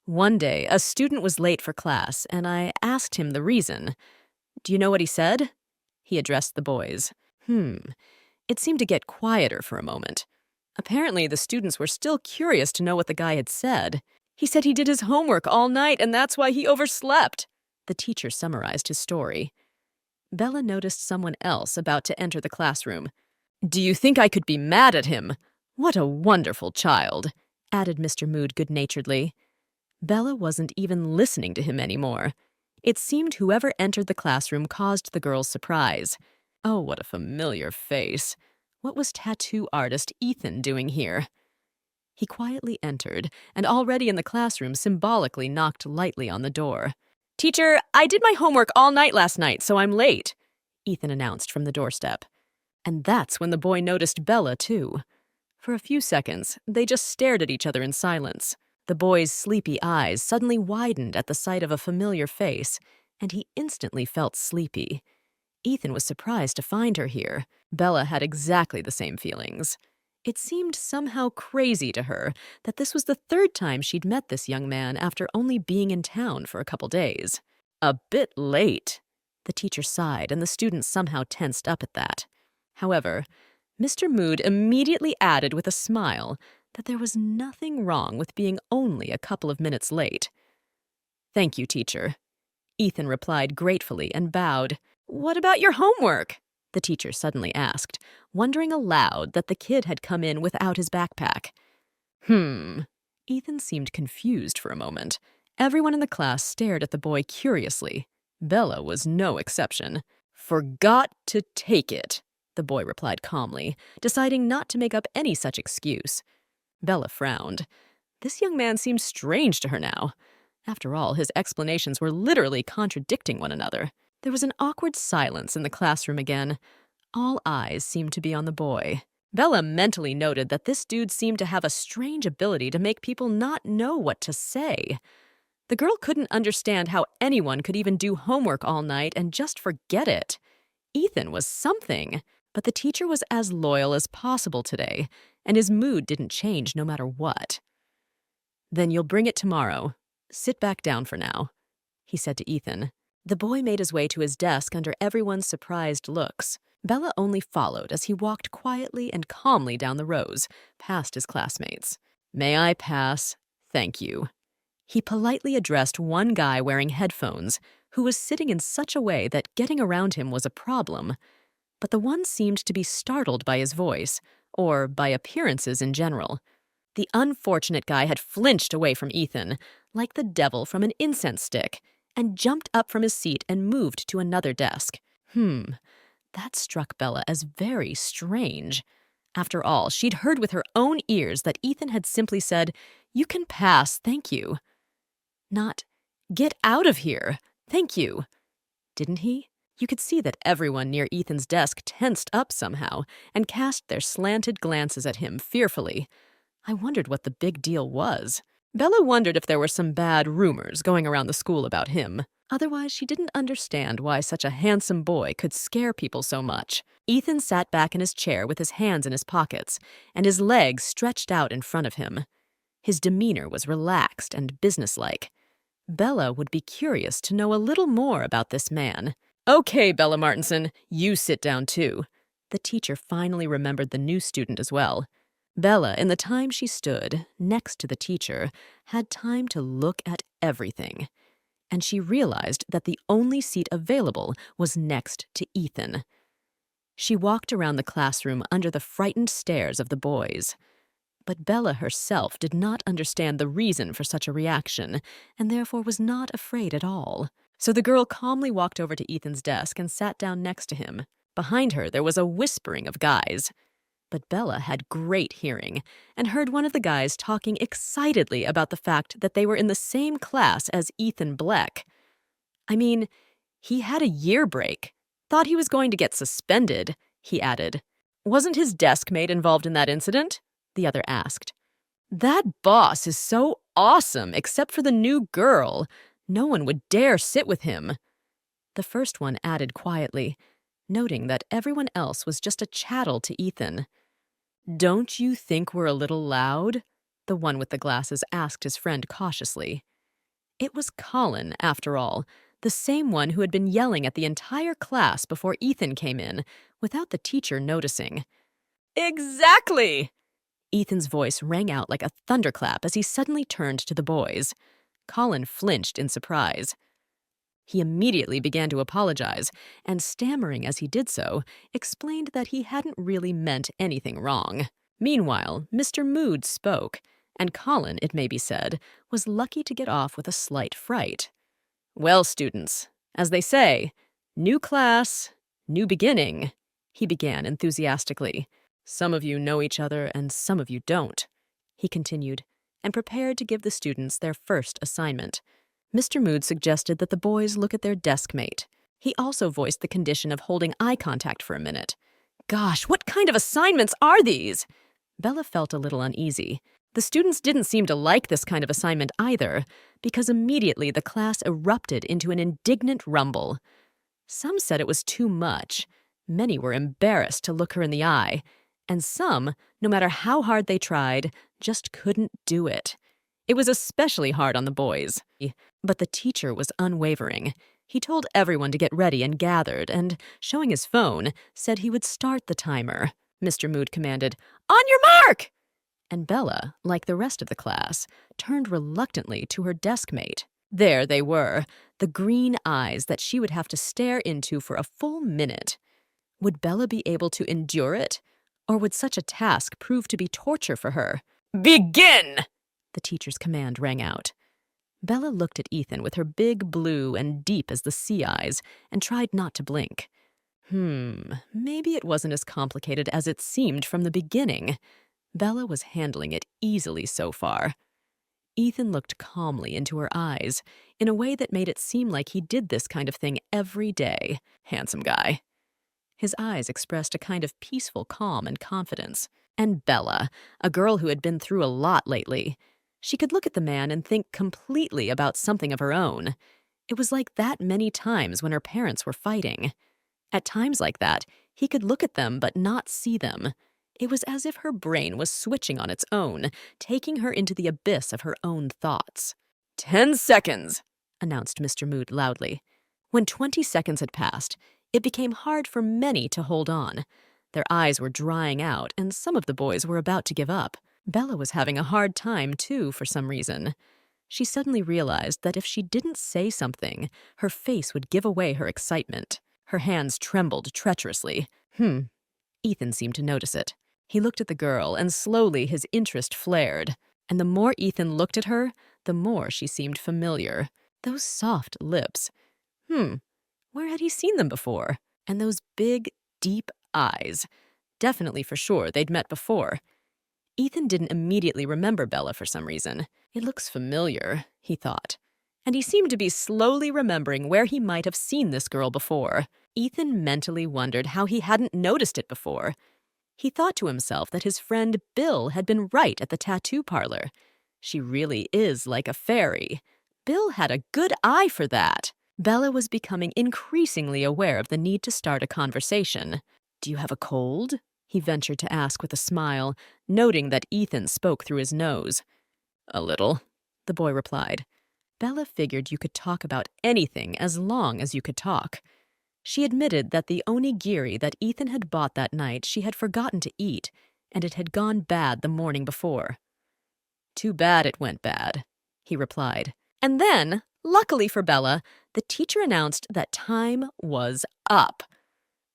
"One day, a student was late for class, and I asked him the reason. Do you know what he said?" He addressed the boys. It seemed to get quieter for a moment. Apparently, the students were still curious to know what the guy had said. "He said he did his homework all night, and that's why he overslept," the teacher summarized his story. Bella noticed someone else about to enter the classroom. "Do you think I could be mad at him? What a wonderful child," added Mr. Mood good-naturedly. Bella wasn't even listening to him anymore. It seemed whoever entered the classroom caused the girls surprise. Oh, what a familiar face. What was tattoo artist Ethan doing here? He quietly entered, and already in the classroom symbolically knocked lightly on the door. "Teacher, I did my homework all night last night, so I'm late," Ethan announced from the doorstep. And that's when the boy noticed Bella, too. For a few seconds, they just stared at each other in silence. The boy's sleepy eyes suddenly widened at the sight of a familiar face, and he instantly felt sleepy. Ethan was surprised to find her here. Bella had exactly the same feelings. It seemed somehow crazy to her that this was the third time she'd met this young man after only being in town for a couple days. "A bit late," the teacher sighed, and the students somehow tensed up at that. However, Mr. Mood immediately added with a smile that there was nothing wrong with being only a couple of minutes late. "Thank you, teacher," Ethan replied gratefully and bowed. "What about your homework?" the teacher suddenly asked, wondering aloud that the kid had come in without his backpack. Ethan seemed confused for a moment. Everyone in the class stared at the boy curiously. Bella was no exception. "Forgot to take it," the boy replied calmly, deciding not to make up any such excuse. Bella frowned. This young man seemed strange to her now. After all, his explanations were literally contradicting one another. There was an awkward silence in the classroom again. All eyes seemed to be on the boy. Bella mentally noted that this dude seemed to have a strange ability to make people not know what to say. The girl couldn't understand how anyone could even do homework all night and just forget it. Ethan was something, but the teacher was as loyal as possible today, and his mood didn't change no matter what. "Then you'll bring it tomorrow. Sit back down for now," he said to Ethan. The boy made his way to his desk under everyone's surprised looks. Bella only followed as he walked quietly and calmly down the rows, past his classmates. "May I pass? Thank you." He politely addressed one guy wearing headphones, who was sitting in such a way that getting around him was a problem. but the one seemed to be startled by his voice, or by appearances in general. The unfortunate guy had flinched away from Ethan, like the devil from an incense stick, and jumped up from his seat and moved to another desk. That struck Bella as very strange. After all, she'd heard with her own ears that Ethan had simply said, "You can pass, thank you." Not, "Get out of here, thank you." Didn't he? You could see that everyone near Ethan's desk tensed up somehow and cast their slanted glances at him fearfully. I wondered what the big deal was. Bella wondered if there were some bad rumors going around the school about him. Otherwise, she didn't understand why such a handsome boy could scare people so much. Ethan sat back in his chair with his hands in his pockets and his legs stretched out in front of him. His demeanor was relaxed and businesslike. Bella would be curious to know a little more about this man. "Okay, Bella Martinson, you sit down too." The teacher finally remembered the new student as well. Bella, in the time she stood next to the teacher, had time to look at everything. And she realized that the only seat available was next to Ethan. She walked around the classroom under the frightened stares of the boys. But Bella herself did not understand the reason for such a reaction, and therefore was not afraid at all. So the girl calmly walked over to Ethan's desk and sat down next to him. Behind her, there was a whispering of guys. But Bella had great hearing and heard one of the guys talking excitedly about the fact that they were in the same class as Ethan Bleck. I mean, he had a year break. Thought he was going to get suspended, he added. "Wasn't his desk mate involved in that incident?" the other asked. "That boss is so awesome, except for the new girl. No one would dare sit with him." The first one added quietly, noting that everyone else was just a chattel to Ethan. "Don't you think we're a little loud?" the one with the glasses asked his friend cautiously. It was Colin, after all, the same one who had been yelling at the entire class before Ethan came in, without the teacher noticing. "Exactly!" Ethan's voice rang out like a thunderclap as he suddenly turned to the boys. Colin flinched in surprise. He immediately began to apologize, and stammering as he did so, explained that he hadn't really meant anything wrong. Meanwhile, Mr. Mood spoke, and Colin, it may be said, was lucky to get off with a slight fright. "Well, students, as they say, new class, new beginning," he began enthusiastically. "Some of you know each other and some of you don't," he continued, and prepared to give the students their first assignment. Mr. Mood suggested that the boys look at their desk mate. He also voiced the condition of holding eye contact for a minute. Gosh, what kind of assignments are these? Bella felt a little uneasy. The students didn't seem to like this kind of assignment either, because immediately the class erupted into an indignant rumble. Some said it was too much. Many were embarrassed to look her in the eye. And some, no matter how hard they tried, just couldn't do it. It was especially hard on the boys. But the teacher was unwavering. He told everyone to get ready and gathered, and, showing his phone, said he would start the timer. Mr. Mood commanded, "On your mark!" And Bella, like the rest of the class, turned reluctantly to her desk mate. There they were, the green eyes that she would have to stare into for a full minute. Would Bella be able to endure it? Or would such a task prove to be torture for her? "Begin!" the teacher's command rang out. Bella looked at Ethan with her big blue and deep as the sea eyes and tried not to blink. Maybe it wasn't as complicated as it seemed from the beginning. Bella was handling it easily so far. Ethan looked calmly into her eyes, in a way that made it seem like he did this kind of thing every day. Handsome guy. His eyes expressed a kind of peaceful calm and confidence. And Bella, a girl who had been through a lot lately, she could look at the man and think completely about something of her own. It was like that many times when her parents were fighting. At times like that, he could look at them but not see them. It was as if her brain was switching on its own, taking her into the abyss of her own thoughts. 10 seconds, announced Mr. Mood loudly. When 20 seconds had passed, it became hard for many to hold on. Their eyes were drying out, and some of the boys were about to give up. Bella was having a hard time, too, for some reason. She suddenly realized that if she didn't say something, her face would give away her excitement. Her hands trembled treacherously. Ethan seemed to notice it. He looked at the girl, and slowly his interest flared. And the more Ethan looked at her, the more she seemed familiar. Those soft lips. Where had he seen them before? And those big, deep eyes. Definitely for sure they'd met before. Ethan didn't immediately remember Bella for some reason. It looks familiar, he thought. And he seemed to be slowly remembering where he might have seen this girl before. Ethan mentally wondered how he hadn't noticed it before. He thought to himself that his friend Bill had been right at the tattoo parlor. She really is like a fairy. Bill had a good eye for that. Bella was becoming increasingly aware of the need to start a conversation. "Do you have a cold?" he ventured to ask with a smile, noting that Ethan spoke through his nose. "A little," the boy replied. Bella figured you could talk about anything as long as you could talk. She admitted that the onigiri that Ethan had bought that night she had forgotten to eat, and it had gone bad the morning before. "Too bad it went bad," he replied. And then, luckily for Bella, the teacher announced that time was up.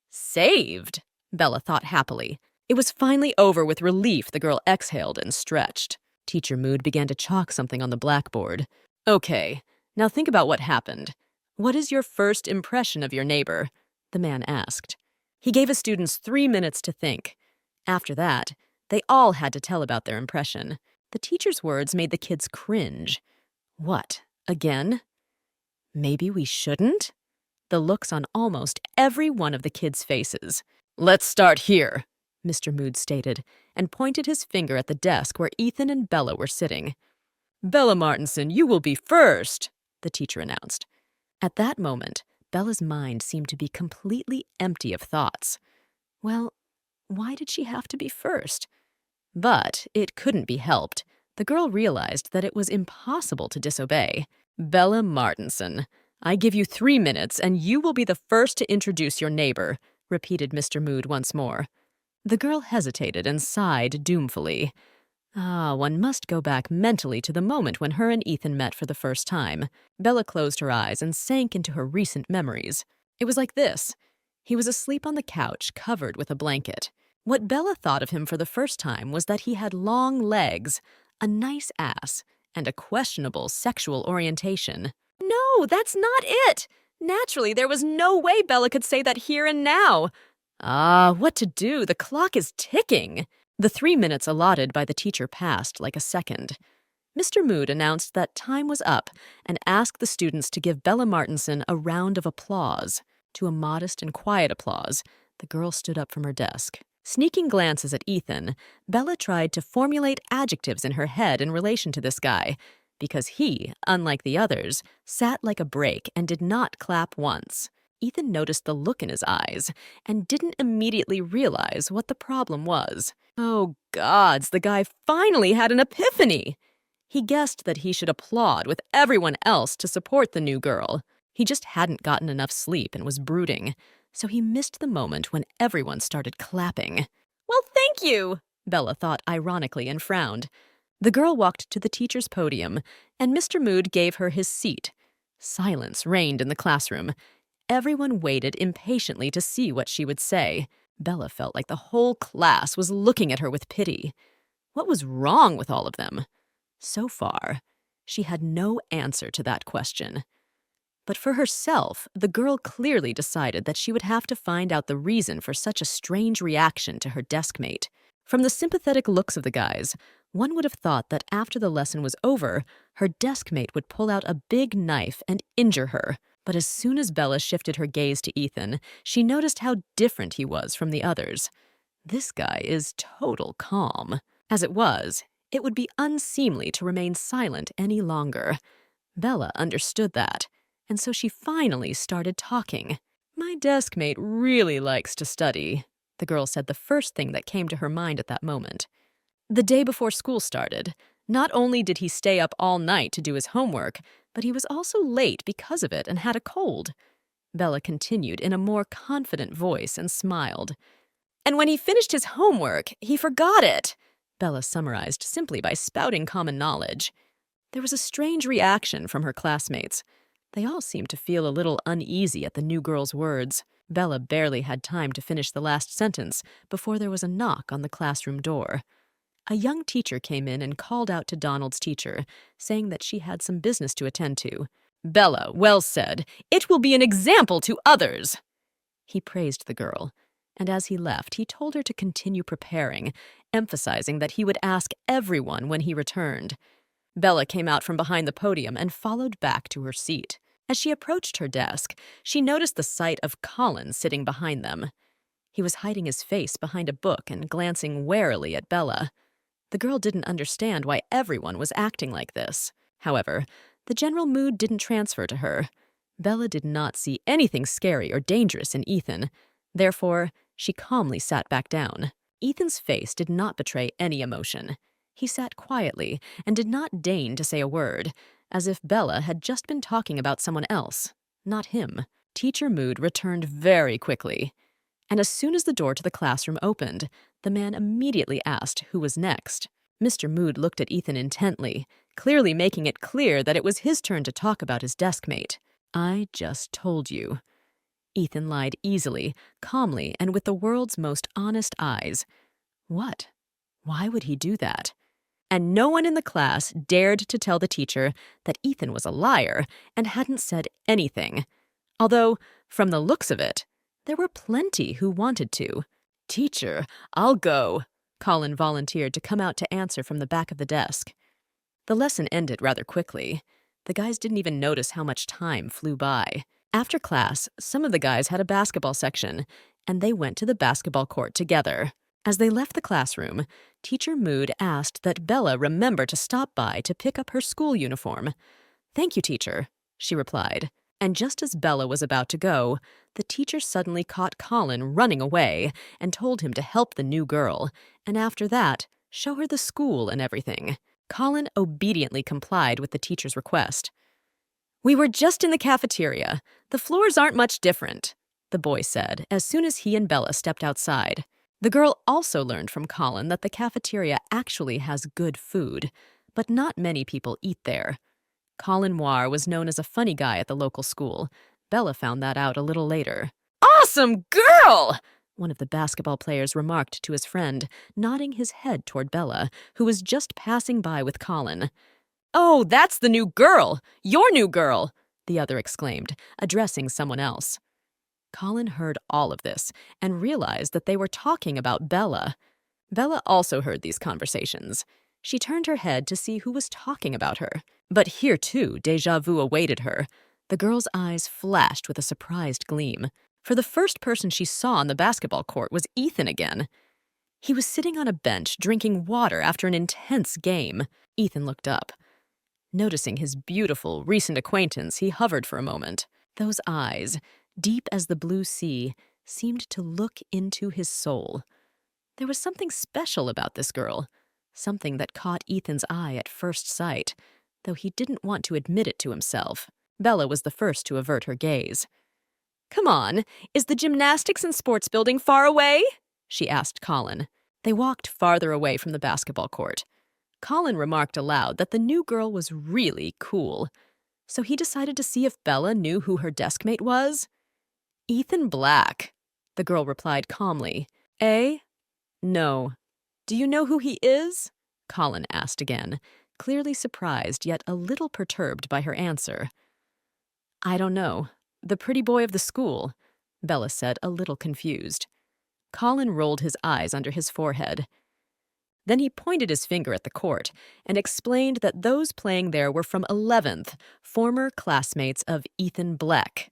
Saved, Bella thought happily. It was finally over. With relief, the girl exhaled and stretched. Teacher Mood began to chalk something on the blackboard. "Okay, now think about what happened. What is your first impression of your neighbor?" the man asked. He gave his students 3 minutes to think. After that, they all had to tell about their impression. The teacher's words made the kids cringe. What, again? Maybe we shouldn't? The looks on almost every one of the kids' faces. "Let's start here," Mr. Mood stated, and pointed his finger at the desk where Ethan and Bella were sitting. "Bella Martinson, you will be first," the teacher announced. At that moment, Bella's mind seemed to be completely empty of thoughts. Well, why did she have to be first? But it couldn't be helped. The girl realized that it was impossible to disobey. "Bella Martinson, I give you 3 minutes, and you will be the first to introduce your neighbor," repeated Mr. Mood once more. The girl hesitated and sighed doomfully. One must go back mentally to the moment when her and Ethan met for the first time. Bella closed her eyes and sank into her recent memories. It was like this. He was asleep on the couch, covered with a blanket. What Bella thought of him for the first time was that he had long legs, a nice ass, and a questionable sexual orientation. No, that's not it! Naturally, there was no way Bella could say that here and now. What to do? The clock is ticking. The 3 minutes allotted by the teacher passed like a second. Mr. Mood announced that time was up and asked the students to give Bella Martinson a round of applause. To a modest and quiet applause, the girl stood up from her desk. Sneaking glances at Ethan, Bella tried to formulate adjectives in her head in relation to this guy, because he, unlike the others, sat like a brake and did not clap once. Ethan noticed the look in his eyes and didn't immediately realize what the problem was. Oh, gods, the guy finally had an epiphany! He guessed that he should applaud with everyone else to support the new girl. He just hadn't gotten enough sleep and was brooding, so he missed the moment when everyone started clapping. "Well, thank you," Bella thought ironically and frowned. The girl walked to the teacher's podium, and Mr. Mood gave her his seat. Silence reigned in the classroom. Everyone waited impatiently to see what she would say. Bella felt like the whole class was looking at her with pity. What was wrong with all of them? So far, she had no answer to that question. But for herself, the girl clearly decided that she would have to find out the reason for such a strange reaction to her deskmate. From the sympathetic looks of the guys, one would have thought that after the lesson was over, her deskmate would pull out a big knife and injure her. But as soon as Bella shifted her gaze to Ethan, she noticed how different he was from the others. This guy is total calm. As it was, it would be unseemly to remain silent any longer. Bella understood that, and so she finally started talking. "My deskmate really likes to study," the girl said, the first thing that came to her mind at that moment. The day before school started, not only did he stay up all night to do his homework, but he was also late because of it and had a cold. Bella continued in a more confident voice and smiled. "And when he finished his homework, he forgot it," Bella summarized simply by spouting common knowledge. There was a strange reaction from her classmates. They all seemed to feel a little uneasy at the new girl's words. Bella barely had time to finish the last sentence before there was a knock on the classroom door. A young teacher came in and called out to Donald's teacher, saying that she had some business to attend to. "Bella, well said. It will be an example to others." He praised the girl, and as he left, he told her to continue preparing, emphasizing that he would ask everyone when he returned. Bella came out from behind the podium and followed back to her seat. As she approached her desk, she noticed the sight of Colin sitting behind them. He was hiding his face behind a book and glancing warily at Bella. The girl didn't understand why everyone was acting like this. However, the general mood didn't transfer to her. Bella did not see anything scary or dangerous in Ethan. Therefore, she calmly sat back down. Ethan's face did not betray any emotion. He sat quietly and did not deign to say a word, as if Bella had just been talking about someone else, not him. Teacher Mood returned very quickly, and as soon as the door to the classroom opened, the man immediately asked who was next. Mr. Mood looked at Ethan intently, clearly making it clear that it was his turn to talk about his deskmate. "I just told you." Ethan lied easily, calmly, and with the world's most honest eyes. What? Why would he do that? And no one in the class dared to tell the teacher that Ethan was a liar and hadn't said anything. Although, from the looks of it, there were plenty who wanted to. "Teacher, I'll go." Colin volunteered to come out to answer from the back of the desk. The lesson ended rather quickly. The guys didn't even notice how much time flew by. After class, some of the guys had a basketball section, and they went to the basketball court together. As they left the classroom, Teacher Mood asked that Bella remember to stop by to pick up her school uniform. "Thank you, teacher," she replied. And just as Bella was about to go, the teacher suddenly caught Colin running away and told him to help the new girl, and after that, show her the school and everything. Colin obediently complied with the teacher's request. "We were just in the cafeteria. The floors aren't much different," the boy said as soon as he and Bella stepped outside. The girl also learned from Colin that the cafeteria actually has good food, but not many people eat there. Colin Moir was known as a funny guy at the local school. Bella found that out a little later. "Awesome girl!" one of the basketball players remarked to his friend, nodding his head toward Bella, who was just passing by with Colin. "Oh, that's the new girl! Your new girl!" the other exclaimed, addressing someone else. Colin heard all of this and realized that they were talking about Bella. Bella also heard these conversations. She turned her head to see who was talking about her. But here, too, déjà vu awaited her. The girl's eyes flashed with a surprised gleam. For the first person she saw on the basketball court was Ethan again. He was sitting on a bench drinking water after an intense game. Ethan looked up. Noticing his beautiful, recent acquaintance, he hovered for a moment. Those eyes, deep as the blue sea, seemed to look into his soul. There was something special about this girl, something that caught Ethan's eye at first sight, though he didn't want to admit it to himself. Bella was the first to avert her gaze. "Come on, is the gymnastics and sports building far away?" she asked Colin. They walked farther away from the basketball court. Colin remarked aloud that the new girl was really cool, so he decided to see if Bella knew who her deskmate was. "Ethan Black," the girl replied calmly. "Eh? No. Do you know who he is?" Colin asked again, clearly surprised yet a little perturbed by her answer. "I don't know. The pretty boy of the school," Bella said, a little confused. Colin rolled his eyes under his forehead. Then he pointed his finger at the court and explained that those playing there were from 11th, former classmates of Ethan Black.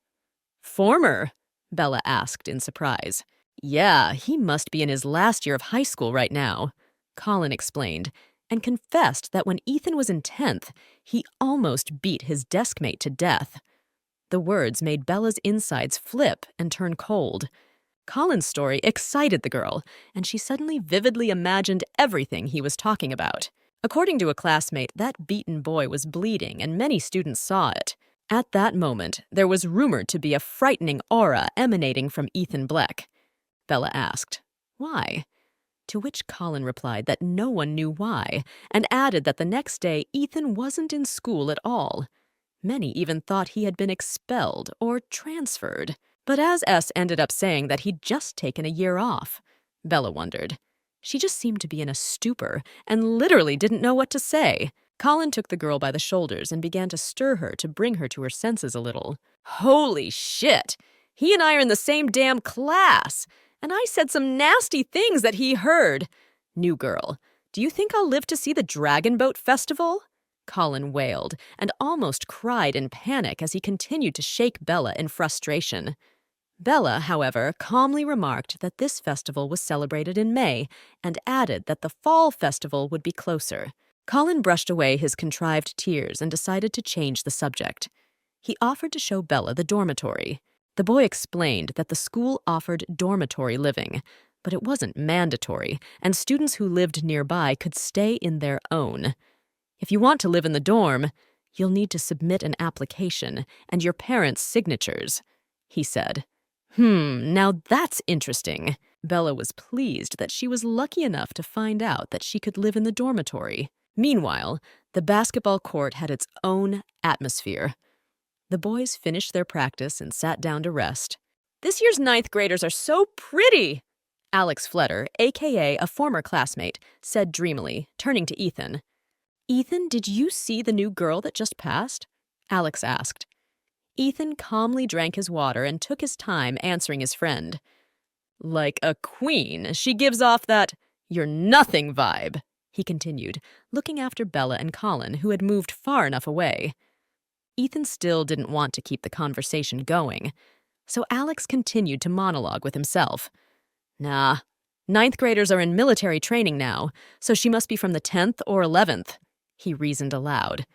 "Former?" Bella asked in surprise. "Yeah, he must be in his last year of high school right now," Colin explained, and confessed that when Ethan was in 10th, he almost beat his deskmate to death. The words made Bella's insides flip and turn cold. Colin's story excited the girl, and she suddenly vividly imagined everything he was talking about. According to a classmate, that beaten boy was bleeding, and many students saw it. At that moment, there was rumored to be a frightening aura emanating from Ethan Black. Bella asked, "Why?" To which Colin replied that no one knew why, and added that the next day Ethan wasn't in school at all. Many even thought he had been expelled or transferred. But as S ended up saying that he'd just taken a year off, Bella wondered. She just seemed to be in a stupor and literally didn't know what to say. Colin took the girl by the shoulders and began to stir her to bring her to her senses a little. Holy shit! He and I are in the same damn class! And I said some nasty things that he heard. New girl, do you think I'll live to see the Dragon Boat Festival? Colin wailed and almost cried in panic as he continued to shake Bella in frustration. Bella, however, calmly remarked that this festival was celebrated in May and added that the fall festival would be closer. Colin brushed away his contrived tears and decided to change the subject. He offered to show Bella the dormitory. The boy explained that the school offered dormitory living, but it wasn't mandatory, and students who lived nearby could stay in their own. If you want to live in the dorm, you'll need to submit an application and your parents' signatures, he said. Now that's interesting. Bella was pleased that she was lucky enough to find out that she could live in the dormitory. Meanwhile, the basketball court had its own atmosphere. The boys finished their practice and sat down to rest. This year's ninth graders are so pretty, Alex Fletter, a.k.a. a former classmate, said dreamily, turning to Ethan. Ethan, did you see the new girl that just passed? Alex asked. Ethan calmly drank his water and took his time answering his friend. Like a queen, she gives off that "you're nothing" vibe, he continued, looking after Bella and Colin, who had moved far enough away. Ethan still didn't want to keep the conversation going, so Alex continued to monologue with himself. Nah, ninth graders are in military training now, so she must be from the 10th or 11th, he reasoned aloud.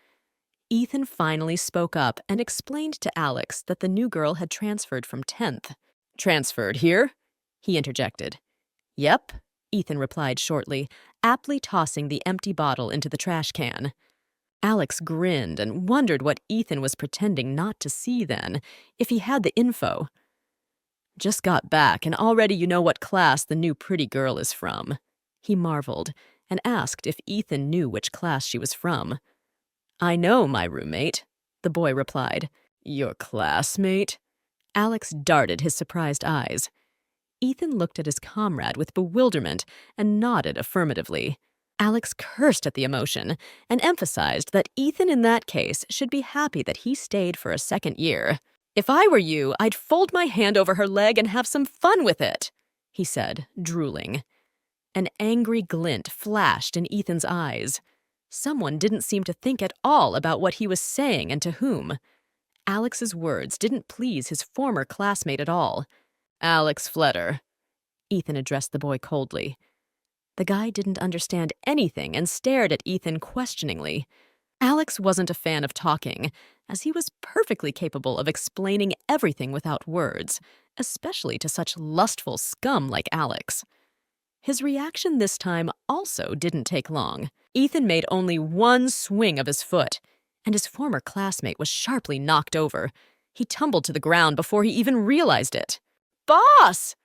Ethan finally spoke up and explained to Alex that the new girl had transferred from 10th. Transferred here? He interjected. Yep, Ethan replied shortly, aptly tossing the empty bottle into the trash can. Alex grinned and wondered what Ethan was pretending not to see then, if he had the info. Just got back, and already you know what class the new pretty girl is from, he marveled, and asked if Ethan knew which class she was from. I know, my roommate, the boy replied. Your classmate? Alex darted his surprised eyes. Ethan looked at his comrade with bewilderment and nodded affirmatively. Alex cursed at the emotion and emphasized that Ethan in that case should be happy that he stayed for a second year. If I were you, I'd fold my hand over her leg and have some fun with it, he said, drooling. An angry glint flashed in Ethan's eyes. Someone didn't seem to think at all about what he was saying and to whom. Alex's words didn't please his former classmate at all. Alex Fletter. Ethan addressed the boy coldly. The guy didn't understand anything and stared at Ethan questioningly. Alex wasn't a fan of talking, as he was perfectly capable of explaining everything without words, especially to such lustful scum like Alex. His reaction this time also didn't take long. Ethan made only one swing of his foot, and his former classmate was sharply knocked over. He tumbled to the ground before he even realized it. Boss!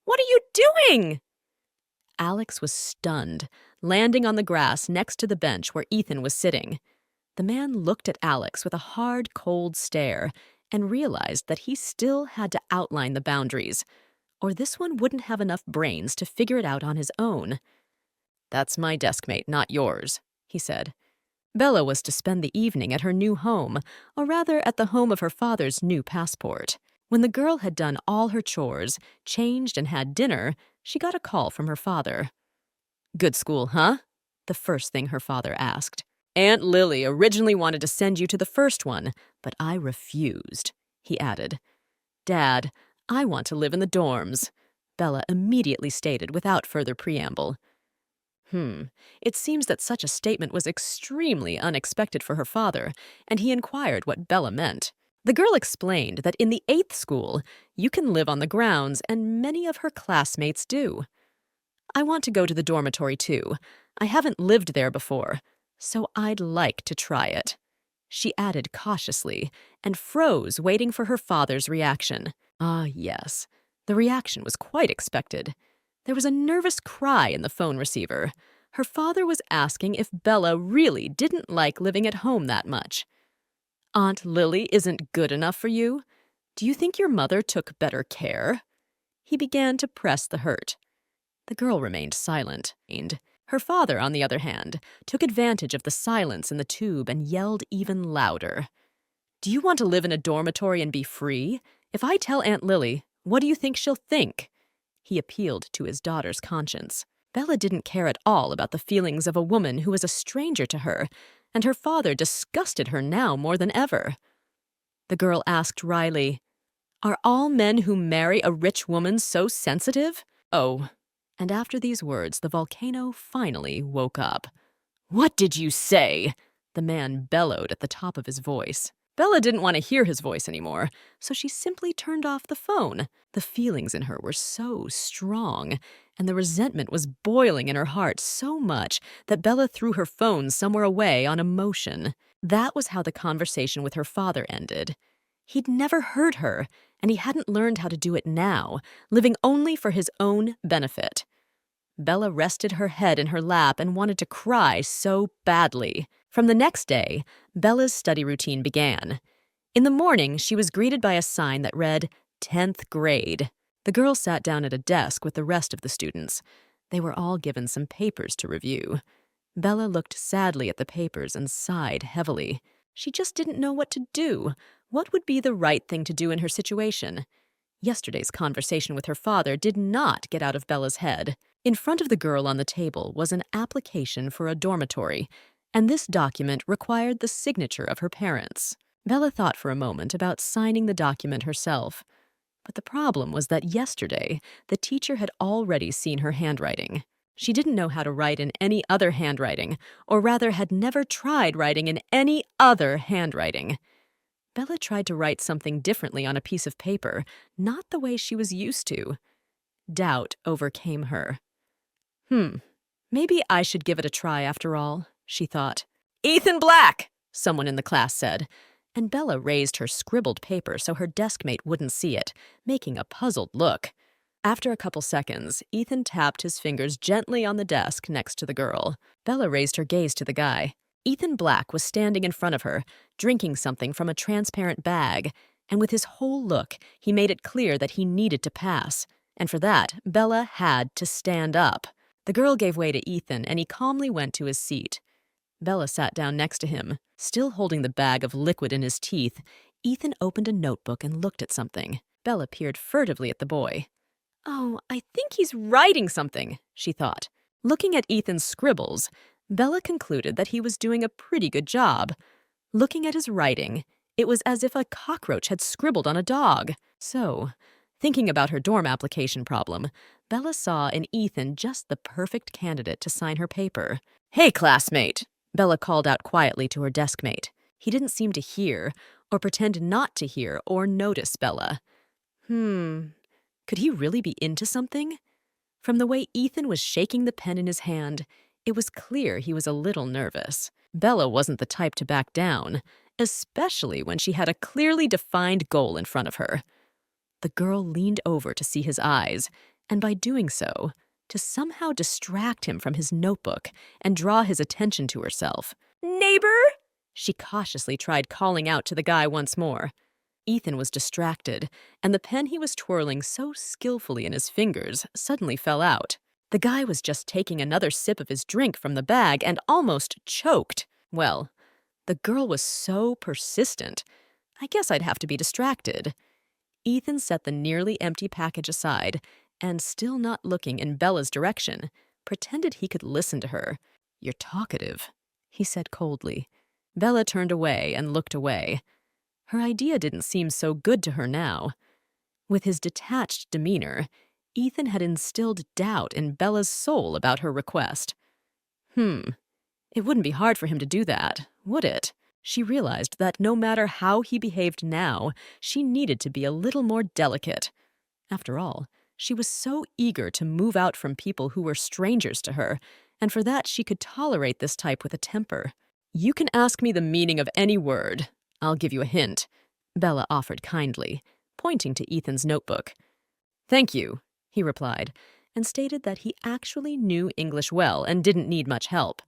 What are you doing? Alex was stunned, landing on the grass next to the bench where Ethan was sitting. The man looked at Alex with a hard, cold stare and realized that he still had to outline the boundaries, or this one wouldn't have enough brains to figure it out on his own. That's my deskmate, not yours, he said. Bella was to spend the evening at her new home, or rather at the home of her father's new passport. When the girl had done all her chores, changed, and had dinner, she got a call from her father. Good school, huh? The first thing her father asked. Aunt Lily originally wanted to send you to the first one, but I refused, he added. Dad, I want to live in the dorms, Bella immediately stated without further preamble. It seems that such a statement was extremely unexpected for her father, and he inquired what Bella meant. The girl explained that in the 8th school, you can live on the grounds, and many of her classmates do. I want to go to the dormitory too. I haven't lived there before, so I'd like to try it, she added cautiously, and froze, waiting for her father's reaction. Ah, yes, the reaction was quite expected. There was a nervous cry in the phone receiver. Her father was asking if Bella really didn't like living at home that much. Aunt Lily isn't good enough for you? Do you think your mother took better care? He began to press the hurt. The girl remained silent. Her father, on the other hand, took advantage of the silence in the tube and yelled even louder. Do you want to live in a dormitory and be free? If I tell Aunt Lily, what do you think she'll think? He appealed to his daughter's conscience. Bella didn't care at all about the feelings of a woman who was a stranger to her, and her father disgusted her now more than ever. The girl asked wryly, "Are all men who marry a rich woman so sensitive?" "Oh." And after these words, the volcano finally woke up. "What did you say?" the man bellowed at the top of his voice. Bella didn't want to hear his voice anymore, so she simply turned off the phone. The feelings in her were so strong, and the resentment was boiling in her heart so much that Bella threw her phone somewhere away on emotion. That was how the conversation with her father ended. He'd never heard her, and he hadn't learned how to do it now, living only for his own benefit. Bella rested her head in her lap and wanted to cry so badly. From the next day, Bella's study routine began. In the morning, she was greeted by a sign that read, 10th grade. The girl sat down at a desk with the rest of the students. They were all given some papers to review. Bella looked sadly at the papers and sighed heavily. She just didn't know what to do. What would be the right thing to do in her situation? Yesterday's conversation with her father did not get out of Bella's head. In front of the girl on the table was an application for a dormitory, and this document required the signature of her parents. Bella thought for a moment about signing the document herself. But the problem was that yesterday, the teacher had already seen her handwriting. She didn't know how to write in any other handwriting, or rather had never tried writing in any other handwriting. Bella tried to write something differently on a piece of paper, not the way she was used to. Doubt overcame her. Maybe I should give it a try after all, she thought. "Ethan Black!" someone in the class said, and Bella raised her scribbled paper so her deskmate wouldn't see it, making a puzzled look. After a couple seconds, Ethan tapped his fingers gently on the desk next to the girl. Bella raised her gaze to the guy. Ethan Black was standing in front of her, drinking something from a transparent bag, and with his whole look, he made it clear that he needed to pass, and for that, Bella had to stand up. The girl gave way to Ethan, and he calmly went to his seat. Bella sat down next to him. Still holding the bag of liquid in his teeth, Ethan opened a notebook and looked at something. Bella peered furtively at the boy. "Oh, I think he's writing something," she thought. Looking at Ethan's scribbles, Bella concluded that he was doing a pretty good job. Looking at his writing, it was as if a cockroach had scribbled on a dog. So, thinking about her dorm application problem, Bella saw in Ethan just the perfect candidate to sign her paper. "Hey, classmate," Bella called out quietly to her deskmate. He didn't seem to hear, or pretend not to hear or notice Bella. Could he really be into something? From the way Ethan was shaking the pen in his hand, it was clear he was a little nervous. Bella wasn't the type to back down, especially when she had a clearly defined goal in front of her. The girl leaned over to see his eyes, and by doing so, to somehow distract him from his notebook and draw his attention to herself. "Neighbor?" She cautiously tried calling out to the guy once more. Ethan was distracted, and the pen he was twirling so skillfully in his fingers suddenly fell out. The guy was just taking another sip of his drink from the bag and almost choked. Well, the girl was so persistent. I guess I'd have to be distracted. Ethan set the nearly empty package aside and, still not looking in Bella's direction, pretended he could listen to her. "You're talkative," he said coldly. Bella turned away and looked away. Her idea didn't seem so good to her now. With his detached demeanor, Ethan had instilled doubt in Bella's soul about her request. It wouldn't be hard for him to do that, would it? She realized that no matter how he behaved now, she needed to be a little more delicate. After all, she was so eager to move out from people who were strangers to her, and for that she could tolerate this type with a temper. "You can ask me the meaning of any word. I'll give you a hint," Bella offered kindly, pointing to Ethan's notebook. "Thank you," he replied, and stated that he actually knew English well and didn't need much help.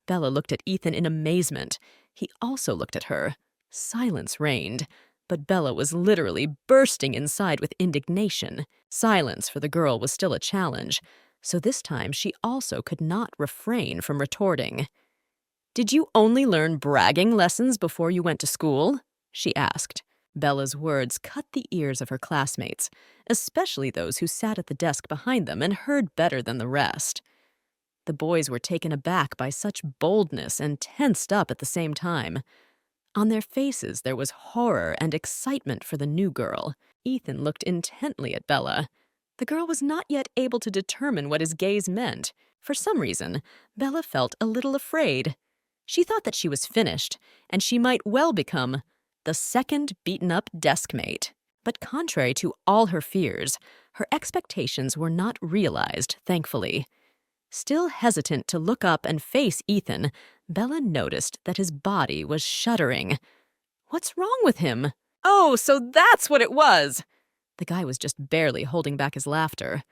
Bella looked at Ethan in amazement. He also looked at her. Silence reigned, but Bella was literally bursting inside with indignation. Silence for the girl was still a challenge, so this time she also could not refrain from retorting. "Did you only learn bragging lessons before you went to school?" she asked. Bella's words cut the ears of her classmates, especially those who sat at the desk behind them and heard better than the rest. The boys were taken aback by such boldness and tensed up at the same time. On their faces there was horror and excitement for the new girl. Ethan looked intently at Bella. The girl was not yet able to determine what his gaze meant. For some reason, Bella felt a little afraid. She thought that she was finished, and she might well become the second beaten-up deskmate. But contrary to all her fears, her expectations were not realized, thankfully. Still hesitant to look up and face Ethan, Bella noticed that his body was shuddering. What's wrong with him? Oh, so that's what it was! The guy was just barely holding back his laughter.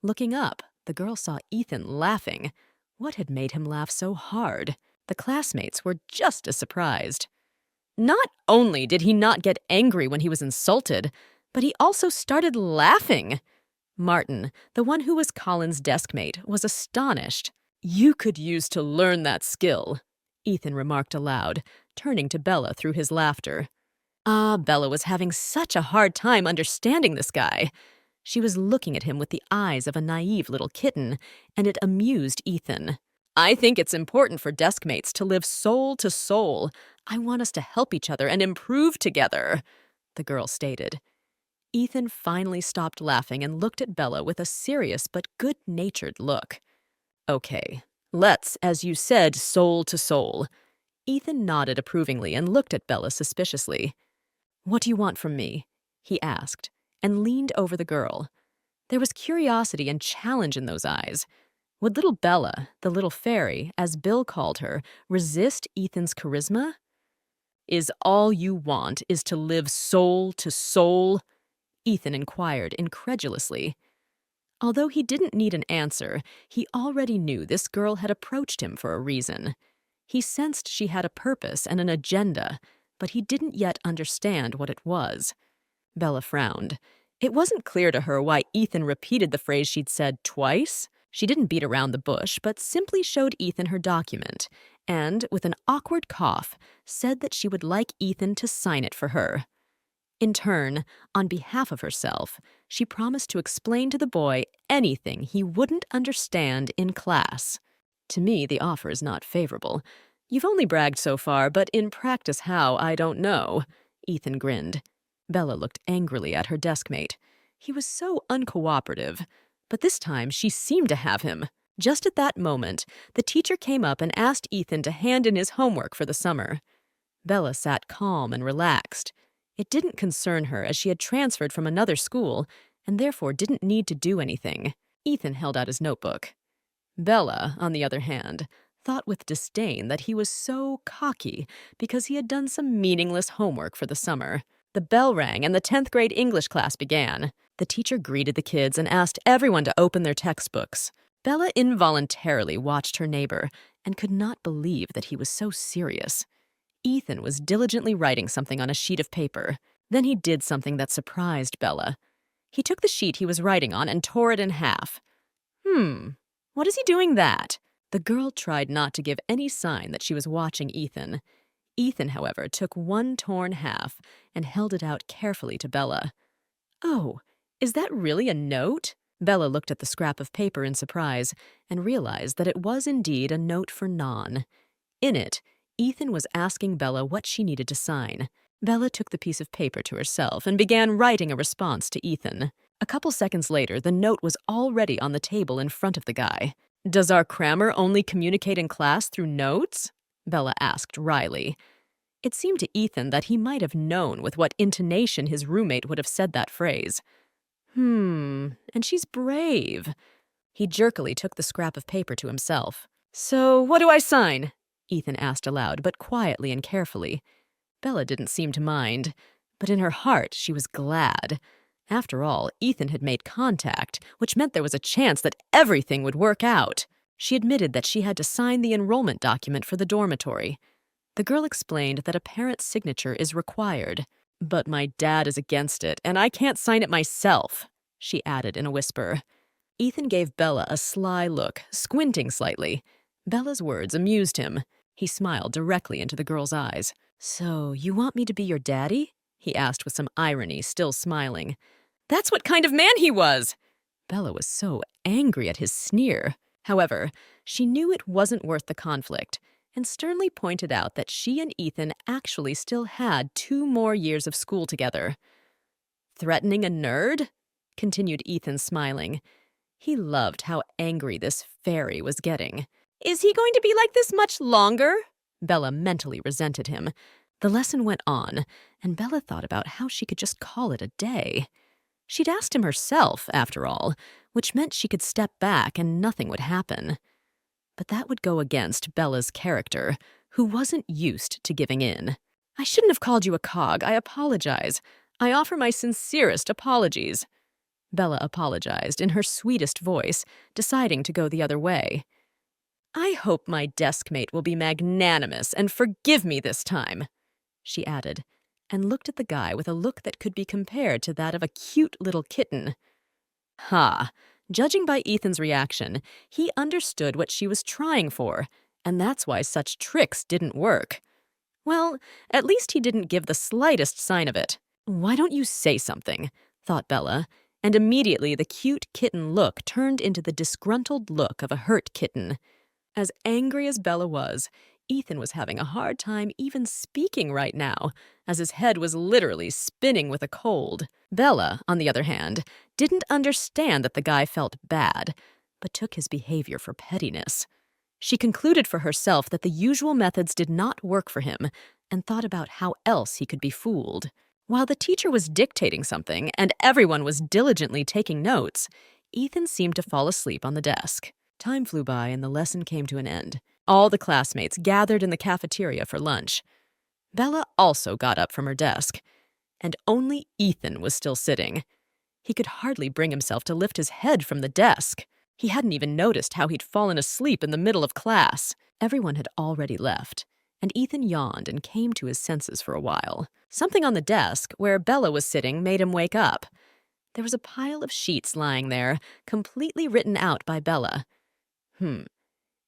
Looking up, the girl saw Ethan laughing. What had made him laugh so hard? The classmates were just as surprised. Not only did he not get angry when he was insulted, but he also started laughing. Martin, the one who was Colin's deskmate, was astonished. "You could use to learn that skill," Ethan remarked aloud, turning to Bella through his laughter. Bella was having such a hard time understanding this guy. She was looking at him with the eyes of a naive little kitten, and it amused Ethan. "I think it's important for deskmates to live soul to soul. I want us to help each other and improve together," the girl stated. Ethan finally stopped laughing and looked at Bella with a serious but good-natured look. "Okay, let's, as you said, soul to soul." Ethan nodded approvingly and looked at Bella suspiciously. "What do you want from me?" he asked, and leaned over the girl. There was curiosity and challenge in those eyes. Would little Bella, the little fairy, as Bill called her, resist Ethan's charisma? "Is all you want is to live soul to soul?" Ethan inquired incredulously. Although he didn't need an answer, he already knew this girl had approached him for a reason. He sensed she had a purpose and an agenda, but he didn't yet understand what it was. Bella frowned. It wasn't clear to her why Ethan repeated the phrase she'd said twice. She didn't beat around the bush, but simply showed Ethan her document, and, with an awkward cough, said that she would like Ethan to sign it for her. In turn, on behalf of herself, she promised to explain to the boy anything he wouldn't understand in class. "To me, the offer is not favorable. You've only bragged so far, but in practice how, I don't know," Ethan grinned. Bella looked angrily at her deskmate. He was so uncooperative, but this time she seemed to have him. Just at that moment, the teacher came up and asked Ethan to hand in his homework for the summer. Bella sat calm and relaxed. It didn't concern her, as she had transferred from another school and therefore didn't need to do anything. Ethan held out his notebook. Bella, on the other hand, thought with disdain that he was so cocky because he had done some meaningless homework for the summer. The bell rang and the 10th grade English class began. The teacher greeted the kids and asked everyone to open their textbooks. Bella involuntarily watched her neighbor and could not believe that he was so serious. Ethan was diligently writing something on a sheet of paper. Then he did something that surprised Bella. He took the sheet he was writing on and tore it in half. What is he doing that? The girl tried not to give any sign that she was watching Ethan. Ethan, however, took one torn half and held it out carefully to Bella. "Oh, is that really a note?" Bella looked at the scrap of paper in surprise and realized that it was indeed a note for Non. In it, Ethan was asking Bella what she needed to sign. Bella took the piece of paper to herself and began writing a response to Ethan. A couple seconds later, the note was already on the table in front of the guy. "Does our crammer only communicate in class through notes?" Bella asked wryly. It seemed to Ethan that he might have known with what intonation his roommate would have said that phrase. And she's brave. He jerkily took the scrap of paper to himself. "So, what do I sign?" Ethan asked aloud, but quietly and carefully. Bella didn't seem to mind, but in her heart she was glad. After all, Ethan had made contact, which meant there was a chance that everything would work out. She admitted that she had to sign the enrollment document for the dormitory. The girl explained that a parent's signature is required. "But my dad is against it, and I can't sign it myself," she added in a whisper. Ethan gave Bella a sly look, squinting slightly. Bella's words amused him. He smiled directly into the girl's eyes. "So, you want me to be your daddy?" he asked with some irony, still smiling. That's what kind of man he was! Bella was so angry at his sneer. However, she knew it wasn't worth the conflict, and sternly pointed out that she and Ethan actually still had 2 more years of school together. "Threatening a nerd?" continued Ethan, smiling. He loved how angry this fairy was getting. "Is he going to be like this much longer?" Bella mentally resented him. The lesson went on, and Bella thought about how she could just call it a day. She'd asked him herself, after all, which meant she could step back and nothing would happen. But that would go against Bella's character, who wasn't used to giving in. "I shouldn't have called you a cog. I apologize. I offer my sincerest apologies." Bella apologized in her sweetest voice, deciding to go the other way. "I hope my desk mate will be magnanimous and forgive me this time," she added, and looked at the guy with a look that could be compared to that of a cute little kitten. Ha! Judging by Ethan's reaction, he understood what she was trying for, and that's why such tricks didn't work. Well, at least he didn't give the slightest sign of it. "Why don't you say something?" thought Bella, and immediately the cute kitten look turned into the disgruntled look of a hurt kitten. As angry as Bella was, Ethan was having a hard time even speaking right now, as his head was literally spinning with a cold. Bella, on the other hand, didn't understand that the guy felt bad, but took his behavior for pettiness. She concluded for herself that the usual methods did not work for him, and thought about how else he could be fooled. While the teacher was dictating something and everyone was diligently taking notes, Ethan seemed to fall asleep on the desk. Time flew by and the lesson came to an end. All the classmates gathered in the cafeteria for lunch. Bella also got up from her desk, and only Ethan was still sitting. He could hardly bring himself to lift his head from the desk. He hadn't even noticed how he'd fallen asleep in the middle of class. Everyone had already left, and Ethan yawned and came to his senses for a while. Something on the desk, where Bella was sitting, made him wake up. There was a pile of sheets lying there, completely written out by Bella.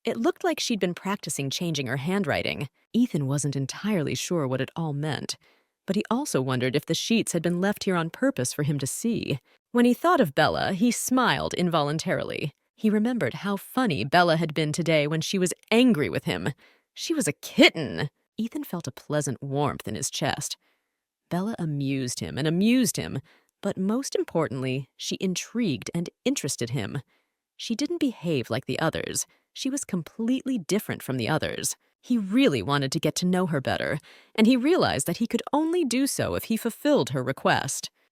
It looked like she'd been practicing changing her handwriting. Ethan wasn't entirely sure what it all meant, but he also wondered if the sheets had been left here on purpose for him to see. When he thought of Bella, he smiled involuntarily. He remembered how funny Bella had been today when she was angry with him. She was a kitten! Ethan felt a pleasant warmth in his chest. Bella amused him, but most importantly, she intrigued and interested him. She didn't behave like the others. She was completely different from the others. He really wanted to get to know her better, and he realized that he could only do so if he fulfilled her request.